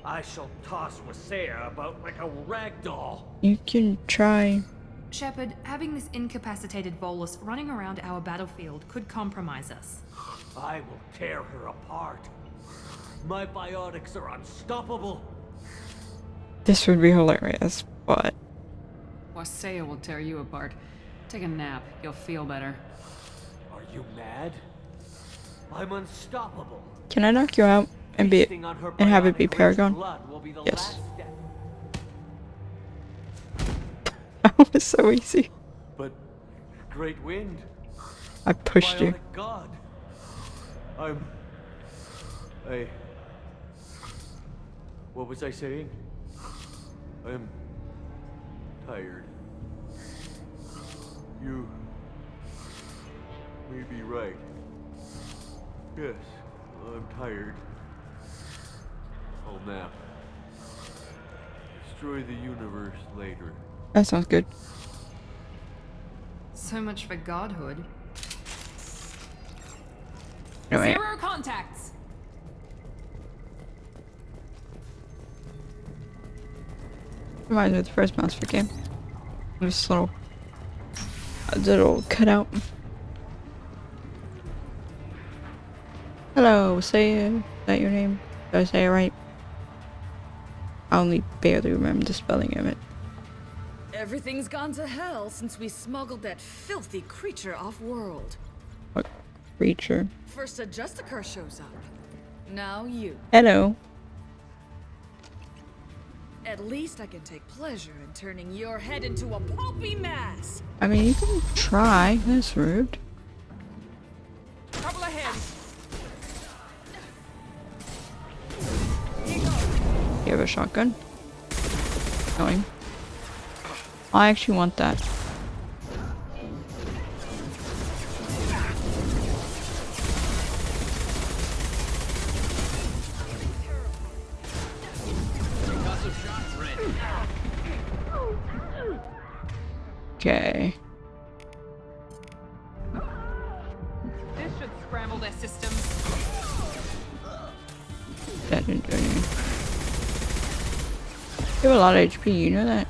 I shall toss Wasea about like a rag doll. You can try. Shepard, having this incapacitated Volus running around our battlefield could compromise us. I will tear her apart. My biotics are unstoppable. This would be hilarious, but... Wasea will tear you apart. Take a nap. You'll feel better. Are you mad? I'm unstoppable. Can I knock you out and be and have it be Paragon? Yes. That was so easy. But great wind. I pushed you. Biotic God. What was I saying? I'm tired. You may be right. Yes, I'm tired. I'll nap. Destroy the universe later. That sounds good. So much for godhood. Anyway. 0 contacts. Reminds me of the first Mass Effect game. This little cutout. Hello, is that your name? Did I say it right? I only barely remember the spelling of it. Everything's gone to hell since we smuggled that filthy creature off-world. What creature? First a Justicar shows up. Now you. Hello. At least I can take pleasure in turning your head into a pulpy mass. I mean, you can try. That's rude. Trouble ahead. You have a shotgun? Going. I actually want that. Okay. This should scramble their systems. That didn't do anything. You have a lot of HP, you know that?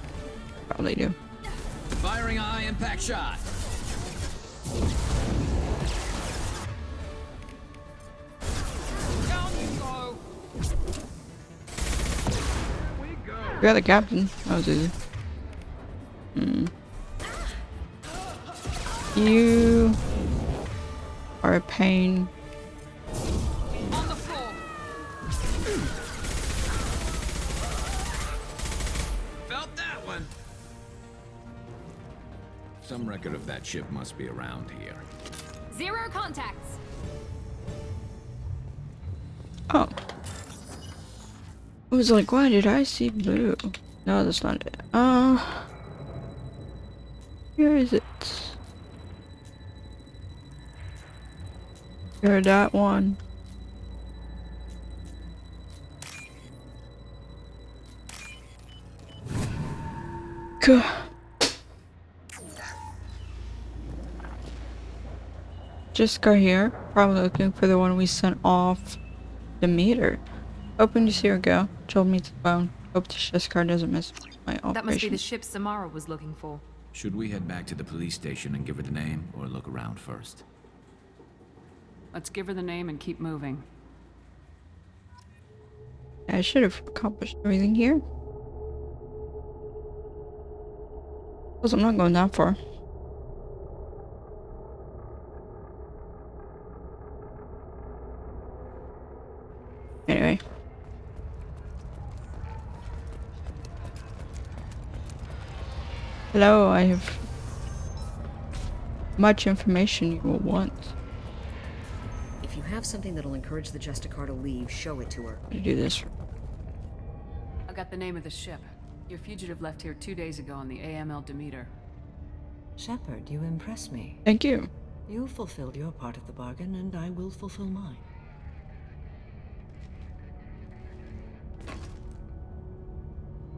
Probably do. Firing a high impact shot. Down you go. You're the captain. That was easy. You are a pain. On the floor. Felt that one. Some record of that ship must be around here. 0 contacts. Oh. I was like, why did I see blue? No, that's not it. Where is it? You're that one. God. Justicar here, probably looking for the one we sent off the meter. Hoping to see her go. Told me to the phone. Hope the Justicar doesn't miss my operation. That must be the ship Samara was looking for. Should we head back to the police station and give her the name, or look around first? Let's give her the name and keep moving. I should have accomplished everything here. Plus, I'm not going that far. Anyway. Hello, I have much information you will want. If you have something that'll encourage the Justicar to leave, show it to her. To do this. I got the name of the ship. Your fugitive left here 2 days ago on the AML Demeter. Shepard, you impress me. Thank you. You fulfilled your part of the bargain, and I will fulfill mine.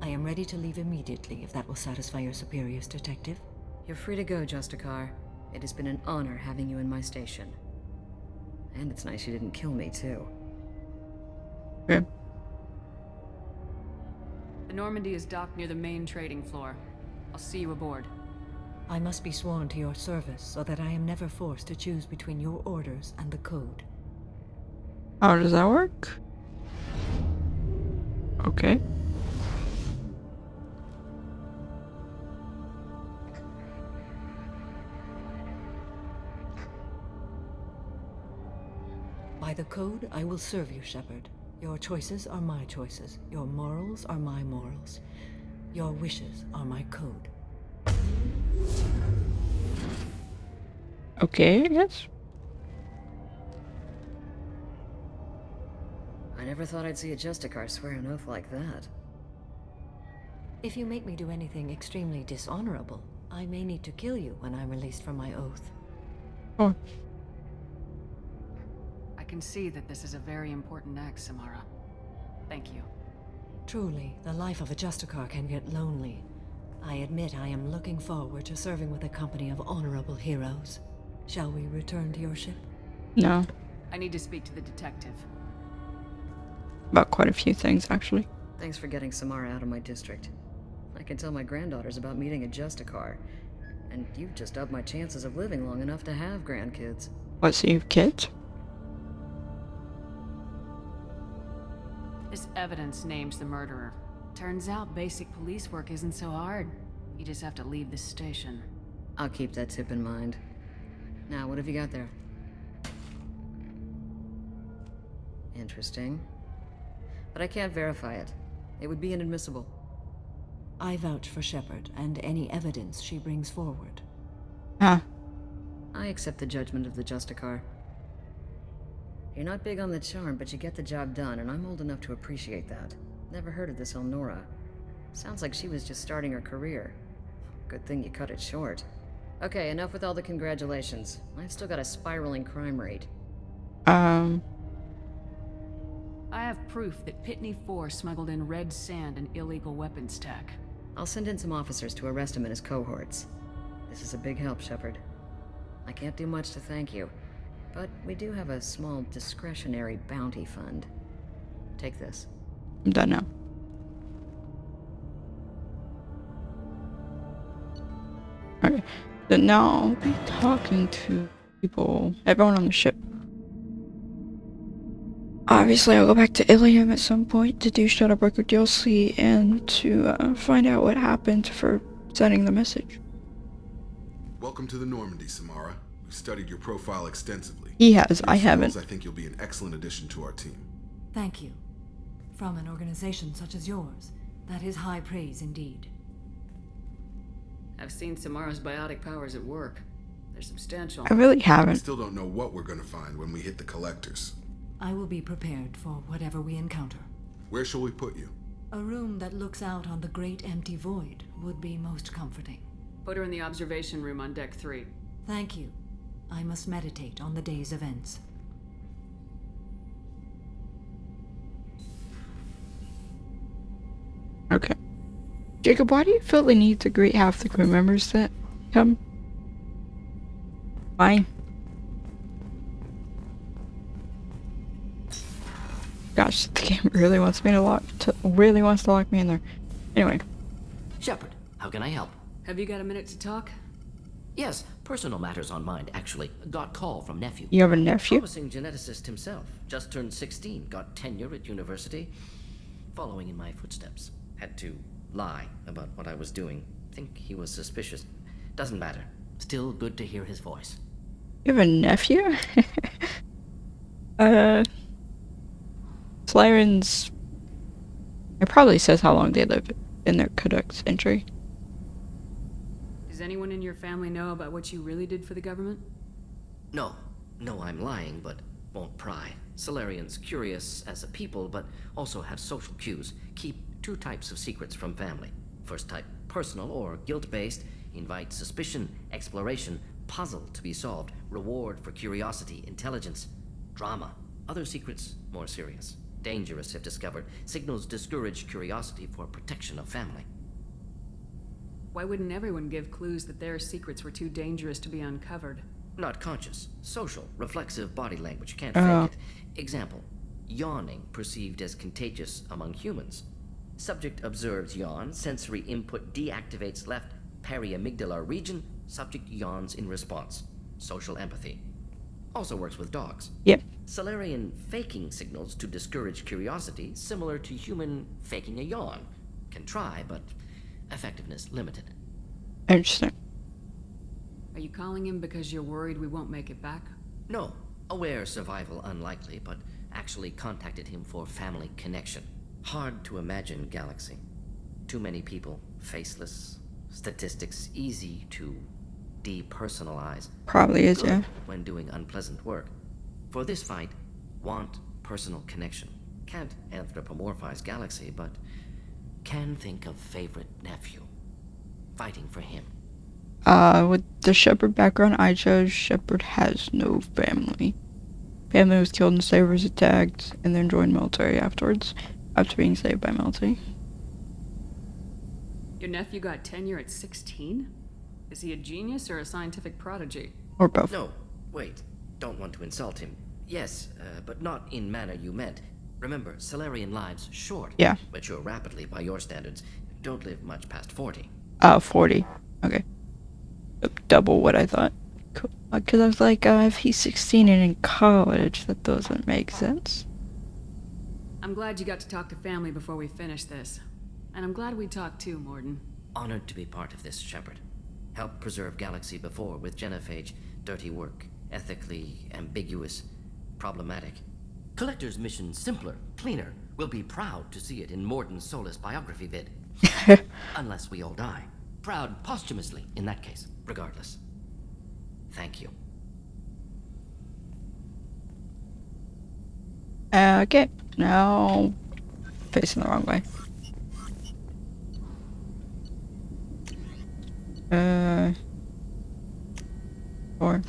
I am ready to leave immediately, if that will satisfy your superiors, Detective. You're free to go, Justicar. It has been an honor having you in my station. And it's nice you didn't kill me, too. Okay. The Normandy is docked near the main trading floor. I'll see you aboard. I must be sworn to your service, so that I am never forced to choose between your orders and the code. How does that work? Okay. By the code, I will serve you, Shepard. Your choices are my choices. Your morals are my morals. Your wishes are my code. Okay, I guess. I never thought I'd see a Justicar swear an oath like that. If you make me do anything extremely dishonorable, I may need to kill you when I'm released from my oath. Oh. I can see that this is a very important act, Samara. Thank you. Truly, the life of a Justicar can get lonely. I admit I am looking forward to serving with a company of honorable heroes. Shall we return to your ship? No. I need to speak to the detective. About quite a few things, actually. Thanks for getting Samara out of my district. I can tell my granddaughters about meeting a Justicar. And you've just upped my chances of living long enough to have grandkids. What, so you have kids? This evidence names the murderer. Turns out basic police work isn't so hard. You just have to leave the station. I'll keep that tip in mind. Now, what have you got there? Interesting. But I can't verify it. It would be inadmissible. I vouch for Shepard and any evidence she brings forward. Huh. I accept the judgment of the Justicar. You're not big on the charm, but you get the job done, and I'm old enough to appreciate that. Never heard of this Elnora. Sounds like she was just starting her career. Good thing you cut it short. Okay, enough with all the congratulations. I've still got a spiraling crime rate. I have proof that Pitney 4 smuggled in red sand and illegal weapons tech. I'll send in some officers to arrest him and his cohorts. This is a big help, Shepard. I can't do much to thank you, but we do have a small discretionary bounty fund. Take this. I'm done now. Okay, so now I'll be talking to people, everyone on the ship. Obviously, I'll go back to Ilium at some point to do Shadowbreaker DLC and to find out what happened for sending the message. Welcome to the Normandy, Samara. We've studied your profile extensively. He has, I haven't. I think you'll be an excellent addition to our team. Thank you. From an organization such as yours, that is high praise indeed. I've seen Samara's biotic powers at work. They're substantial. I really haven't. I still don't know what we're going to find when we hit the collectors. I will be prepared for whatever we encounter. Where shall we put you? A room that looks out on the great empty void would be most comforting. Put her in the observation room on deck 3. Thank you. I must meditate on the day's events. Okay. Jacob, why do you feel the need to greet half the crew members that come? Fine. Gosh, the game really wants me to lock me in there. Anyway. Shepard, how can I help? Have you got a minute to talk? Yes, personal matters on mind, actually. Got call from nephew. You have a nephew? Promising geneticist himself. Just turned 16, got tenure at university. Following in my footsteps. Had to lie about what I was doing. Think he was suspicious. Doesn't matter. Still good to hear his voice. You have a nephew? Slyren's... It probably says how long they live in their codex entry. Does anyone in your family know about what you really did for the government? No, I'm lying, but won't pry. Solarians curious as a people, but also have social cues. Keep 2 types of secrets from family. First type, personal or guilt-based, invite suspicion, exploration, puzzle to be solved, reward for curiosity, intelligence, drama. Other secrets, more serious. Dangerous if discovered. Signals discourage curiosity for protection of family. Why wouldn't everyone give clues that their secrets were too dangerous to be uncovered? Not conscious. Social, reflexive body language. Can't fake it. Example. Yawning perceived as contagious among humans. Subject observes yawn. Sensory input deactivates left periamygdalar region. Subject yawns in response. Social empathy. Also works with dogs. Yep. Solarian faking signals to discourage curiosity, similar to human faking a yawn. Can try, but effectiveness limited. Interesting. Are you calling him because you're worried we won't make it back? No. Aware survival unlikely, but actually contacted him for family connection. Hard to imagine galaxy. Too many people, faceless, statistics easy to depersonalize. Probably is, Good yeah. When doing unpleasant work. For this fight, want personal connection. Can't anthropomorphize galaxy, but can think of favorite nephew. Fighting for him. With the Shepard background I chose, Shepard has no family. Family was killed and Saber was attacked, and then joined military afterwards, after being saved by military. Your nephew got tenure at 16? Is he a genius or a scientific prodigy? Or both. No, wait. Don't want to insult him. Yes, but not in manner you meant. Remember, Solarian lives short. Yeah. Mature rapidly by your standards. Don't live much past 40. 40. Okay. Double what I thought. Cool. Because I was like, if he's 16 and in college, that doesn't make sense. I'm glad you got to talk to family before we finish this. And I'm glad we talked too, Morden. Honored to be part of this, Shepard. Helped preserve Galaxy before with Genophage. Dirty work. Ethically ambiguous. Problematic. Collector's mission simpler, cleaner. We'll be proud to see it in Morden's Solus biography vid. Unless we all die. Proud posthumously, in that case. Regardless. Thank you. Okay. Now, facing the wrong way. Or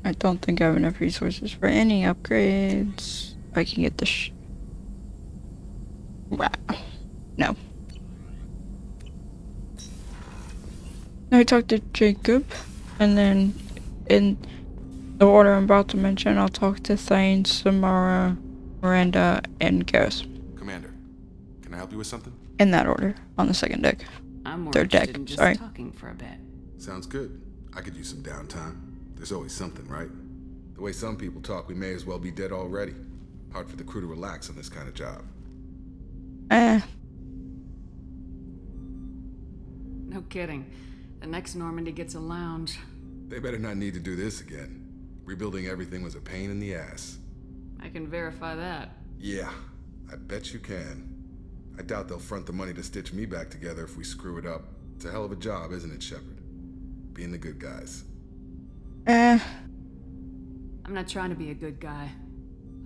I don't think I have enough resources for any upgrades. I can get the wow. No. I talked to Jacob, and then in the order I'm about to mention, I'll talk to Thane, Samara, Miranda, and Garrus. Commander, can I help you with something? In that order, on the second deck. I'm more Third deck, interested in just sorry. talking for a bit. Sounds good. I could use some downtime. There's always something, right? The way some people talk, we may as well be dead already. Hard for the crew to relax on this kind of job. No kidding. The next Normandy gets a lounge. They better not need to do this again. Rebuilding everything was a pain in the ass. I can verify that. Yeah, I bet you can. I doubt they'll front the money to stitch me back together if we screw it up. It's a hell of a job, isn't it, Shepard? Being the good guys. I'm not trying to be a good guy.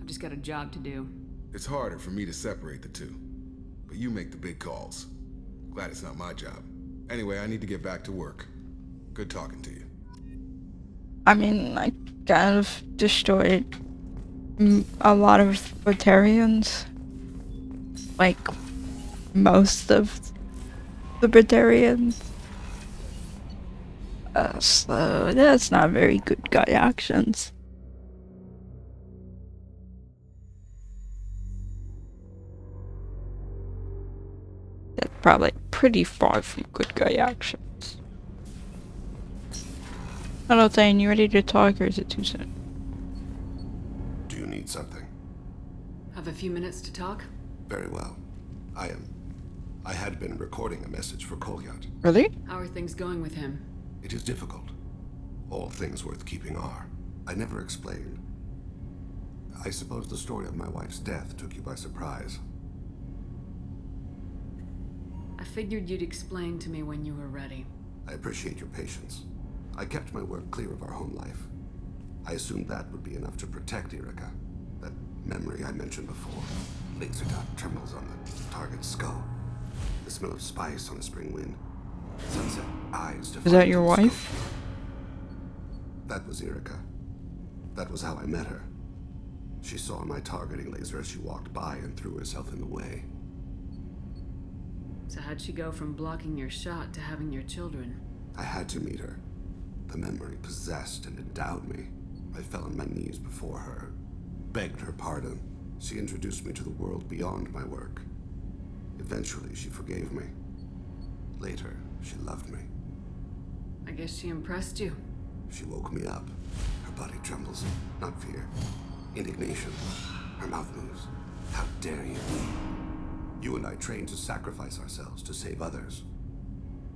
I've just got a job to do. It's harder for me to separate the two. But you make the big calls. Glad it's not my job. Anyway, I need to get back to work. Good talking to you. I mean, I kind of destroyed a lot of Batarians. Like, most of the Batarians. So that's not very good guy actions. That's probably pretty far from good guy actions. Hello, Thane, you ready to talk, or is it too soon? Do you need something? Have a few minutes to talk? Very well. I had been recording a message for Kolyat. Really? How are things going with him? It is difficult. All things worth keeping are. I never explained. I suppose the story of my wife's death took you by surprise. I figured you'd explain to me when you were ready. I appreciate your patience. I kept my work clear of our home life. I assumed that would be enough to protect Erica. That memory I mentioned before. Laser dot trembles on the target's skull. The smell of spice on a spring wind. Sunset eyes. Is that your wife? That was Erica. That was how I met her. She saw my targeting laser as she walked by and threw herself in the way. So how'd she go from blocking your shot to having your children? I had to meet her. The memory possessed and endowed me. I fell on my knees before her, begged her pardon. She introduced me to the world beyond my work. Eventually, she forgave me. Later, she loved me. I guess she impressed you. She woke me up. Her body trembles. Not fear. Indignation. Her mouth moves. How dare you? You and I trained to sacrifice ourselves to save others.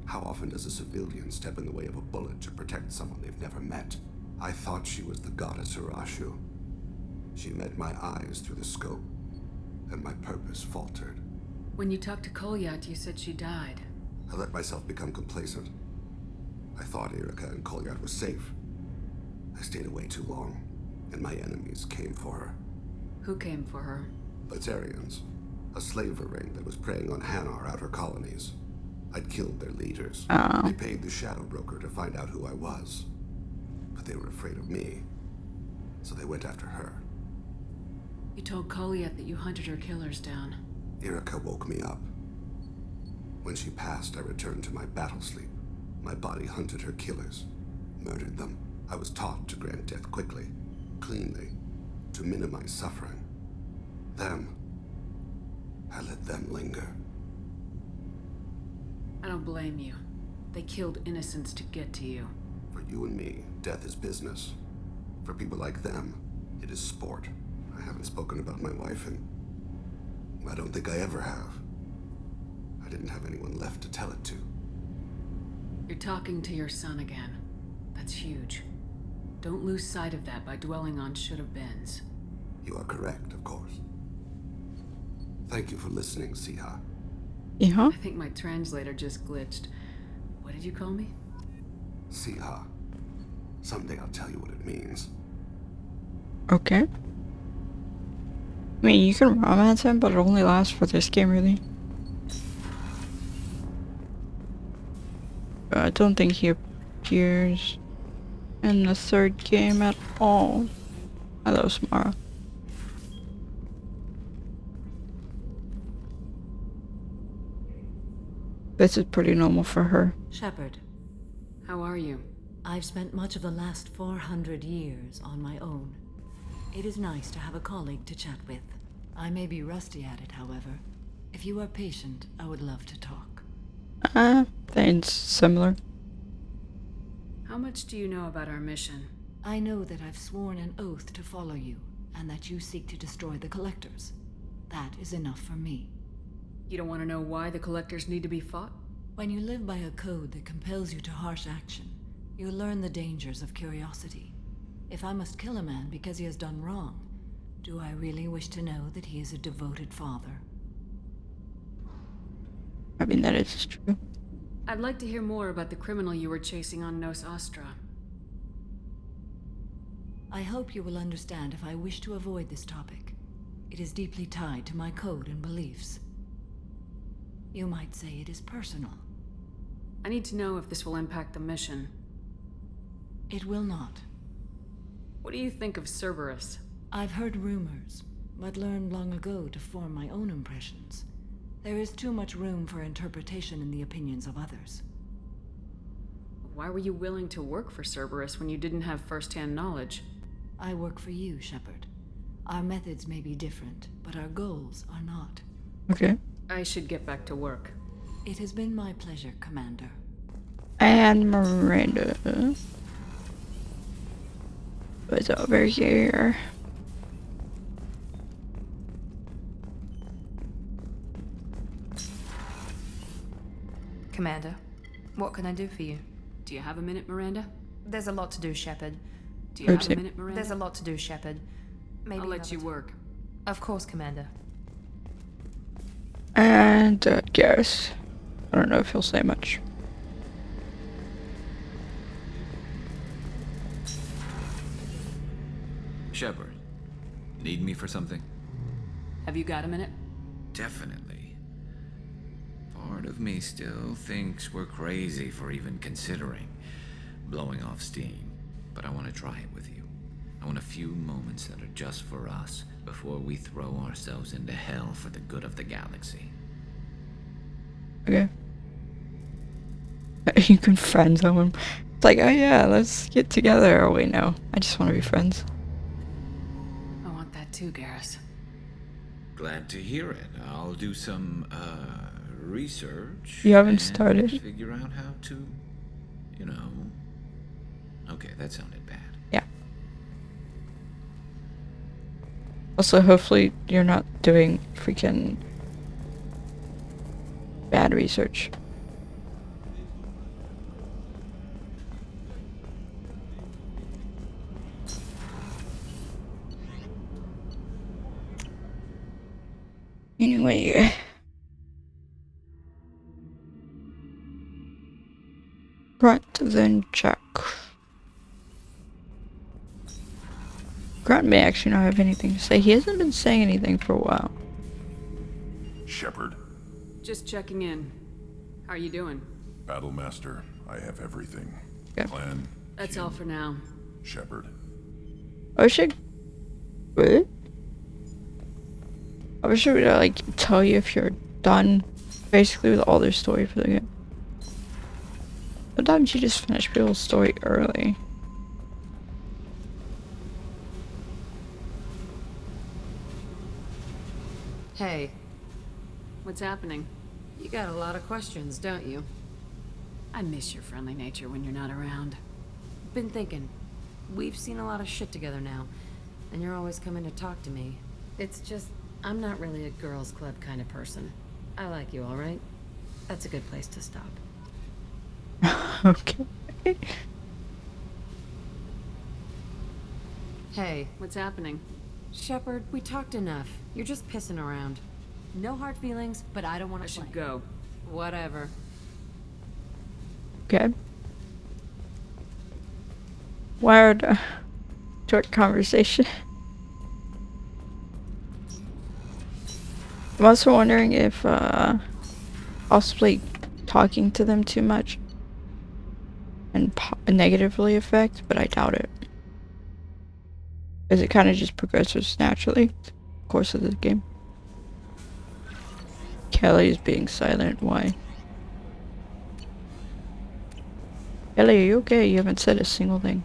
How often does a civilian step in the way of a bullet to protect someone they've never met? I thought she was the goddess Hirashu. She met my eyes through the scope, and my purpose faltered. When you talked to Kolyat, you said she died. I let myself become complacent. I thought Erica and Kolyat were safe. I stayed away too long, and my enemies came for her. Who came for her? Batarians. A slaver ring that was preying on Hanar outer colonies. I'd killed their leaders. They paid the Shadow Broker to find out who I was. But they were afraid of me, so they went after her. You told Kolyat that you hunted her killers down. Erica woke me up. When she passed, I returned to my battle sleep. My body hunted her killers, murdered them. I was taught to grant death quickly, cleanly, to minimize suffering. I let them linger. I don't blame you. They killed innocents to get to you. For you and me, death is business. For people like them, it is sport. I haven't spoken about my wife, and I don't think I ever have. I didn't have anyone left to tell it to. You're talking to your son again. That's huge. Don't lose sight of that by dwelling on should-have-beens. You are correct, of course. Thank you for listening, Siha. Yeah? I think my translator just glitched. What did you call me? Siha. Someday I'll tell you what it means. Okay. I mean, you can romance him, but it only lasts for this game, really. I don't think he appears in the third game at all. Hello, Samara. This is pretty normal for her. Shepard. How are you? I've spent much of the last 400 years on my own. It is nice to have a colleague to chat with. I may be rusty at it, however. If you are patient, I would love to talk. Things similar. How much do you know about our mission? I know that I've sworn an oath to follow you, and that you seek to destroy the Collectors. That is enough for me. You don't want to know why the Collectors need to be fought? When you live by a code that compels you to harsh action, you learn the dangers of curiosity. If I must kill a man because he has done wrong, do I really wish to know that he is a devoted father? I mean, that is true. I'd like to hear more about the criminal you were chasing on Nos Astra. I hope you will understand if I wish to avoid this topic. It is deeply tied to my code and beliefs. You might say it is personal. I need to know if this will impact the mission. It will not. What do you think of Cerberus? I've heard rumors, but learned long ago to form my own impressions. There is too much room for interpretation in the opinions of others. Why were you willing to work for Cerberus when you didn't have first-hand knowledge? I work for you, Shepard. Our methods may be different, but our goals are not. Okay. I should get back to work. It has been my pleasure, Commander. And Miranda was over here. Commander, what can I do for you? Do you have a minute, Miranda? There's a lot to do, Shepard. Do you have a minute, Miranda? There's a lot to do, Shepard. Maybe I'll let you work. Of course, Commander. And Garrus. I don't know if he'll say much. Shepard, need me for something? Have you got a minute? Definitely. Part of me still thinks we're crazy for even considering blowing off steam, but I want to try it with you. I want a few moments that are just for us before we throw ourselves into hell for the good of the galaxy. Okay. You can friend someone. It's like, oh yeah, let's get together. Oh wait, no. I just want to be friends. I want that too, Garrus. Glad to hear it. I'll do some, research. You haven't and started? Figure out how to, you know. Okay, that sounded bad. Yeah. Also, hopefully you're not doing freaking bad research. Anyway. Right, then check. Grant may actually not have anything to say. He hasn't been saying anything for a while. Shepard. Just checking in. How are you doing? Battlemaster, I have everything. Okay. Plan. That's all for now. Shepard. I should... What? I wish I would like tell you if you're done basically with all their story for the game. Sometimes you just finish people's story early. Hey. What's happening? You got a lot of questions, don't you? I miss your friendly nature when you're not around. Been thinking. We've seen a lot of shit together now, and you're always coming to talk to me. It's just, I'm not really a girls' club kind of person. I like you, alright? That's a good place to stop. Okay. Hey, what's happening? Shepard, we talked enough. You're just pissing around. No hard feelings, but I don't want to. I should go. Whatever. Okay. Wired short conversation. I'm also wondering if possibly talking to them too much and negatively affect, but I doubt it. Because it kind of just progresses naturally in the course of the game. Kelly is being silent. Why? Kelly, are you okay? You haven't said a single thing.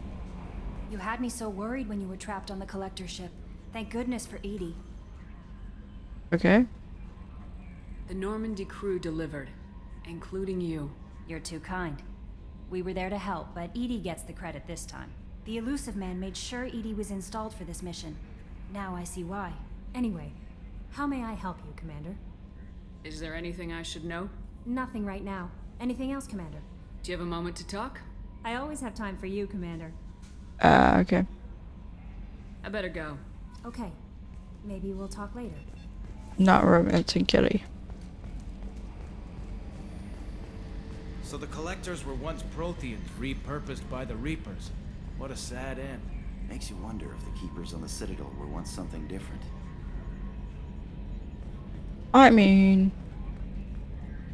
You had me so worried when you were trapped on the collector ship. Thank goodness for Edie. Okay. The Normandy crew delivered, including you. You're too kind. We were there to help, but Edie gets the credit this time. The Elusive Man made sure Edie was installed for this mission. Now I see why. Anyway, how may I help you, Commander? Is there anything I should know? Nothing right now. Anything else, Commander? Do you have a moment to talk? I always have time for you, Commander. Okay. I better go. Okay. Maybe we'll talk later. Not romancing Kelly. So the Collectors were once Protheans, repurposed by the Reapers. What a sad end. Makes you wonder if the Keepers on the Citadel were once something different. I mean...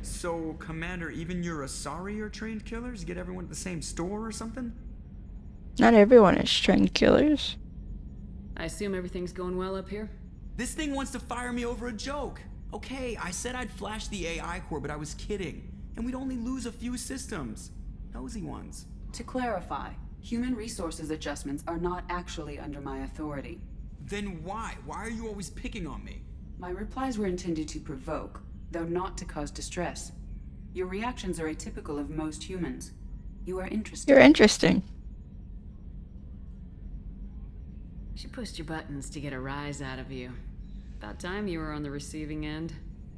So, Commander, even your Asari are trained killers? Get everyone at the same store or something? Not everyone is trained killers. I assume everything's going well up here? This thing wants to fire me over a joke. Okay, I said I'd flash the AI core, but I was kidding. And we'd only lose a few systems. Nosy ones. To clarify, human resources adjustments are not actually under my authority. Then why? Why are you always picking on me? My replies were intended to provoke, though not to cause distress. Your reactions are atypical of most humans. You are interesting. You're interesting. She pushed your buttons to get a rise out of you. About time you were on the receiving end.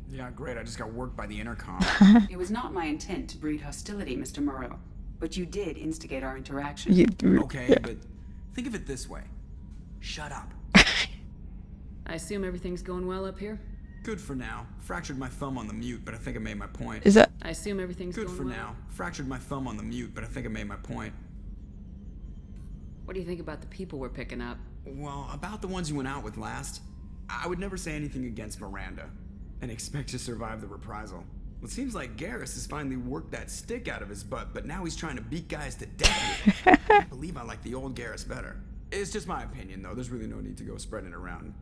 Yeah, great. I just got worked by the intercom. It was not my intent to breed hostility, Mr. Moreau, but you did instigate our interaction. Okay, yeah. But think of it this way. Shut up. I assume everything's going well up here? Good for now. Fractured my thumb on the mute, but I think I made my point. Is that... I assume everything's good going for well? now. Fractured my thumb on the mute, but I think I made my point. What do you think about the people we're picking up? Well, about the ones you went out with last, I would never say anything against Miranda and expect to survive the reprisal. Well, it seems like Garrus has finally worked that stick out of his butt, but now he's trying to beat guys to death with it. I can't believe I like the old Garrus better. It's just my opinion, though. There's really no need to go spreading it around.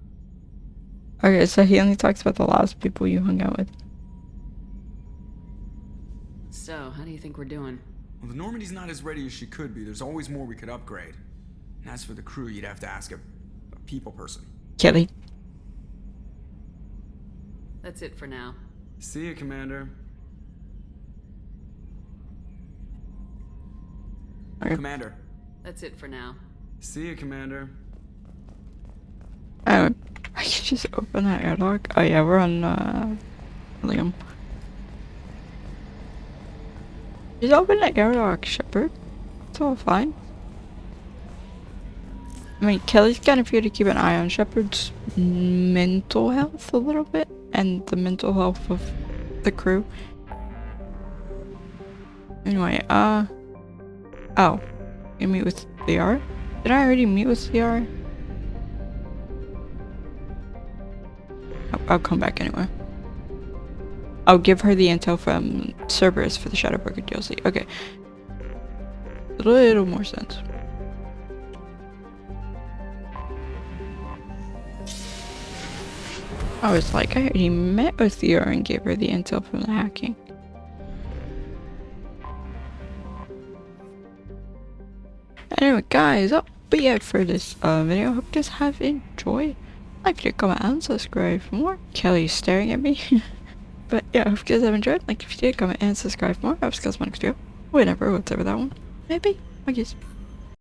Okay, so he only talks about the last people you hung out with. So, how do you think we're doing? Well, the Normandy's not as ready as she could be. There's always more we could upgrade. And as for the crew, you'd have to ask a people person. Kelly. That's it for now. See you, Commander. Okay. Commander. That's it for now. See you, Commander. I can just open that airlock. Oh yeah, we're on Liam. Just open that airlock, Shepard. It's all fine. I mean, Kelly's kind of here to keep an eye on Shepard's mental health a little bit, and the mental health of the crew. Anyway, oh, you meet with CR? Did I already meet with CR? I'll come back anyway. I'll give her the intel from Cerberus for the Shadowbroker DLC. Okay. A little more sense. I was like, I already met with Theo and gave her the intel from the hacking. Anyway, guys, that'll be it for this video. Hope you guys have enjoyed. Like if you comment and subscribe for more. Kelly's staring at me. But yeah, if you guys have enjoyed, like if you did, comment and subscribe for more. I was Monix Trio. Whatever that one. Maybe. I guess.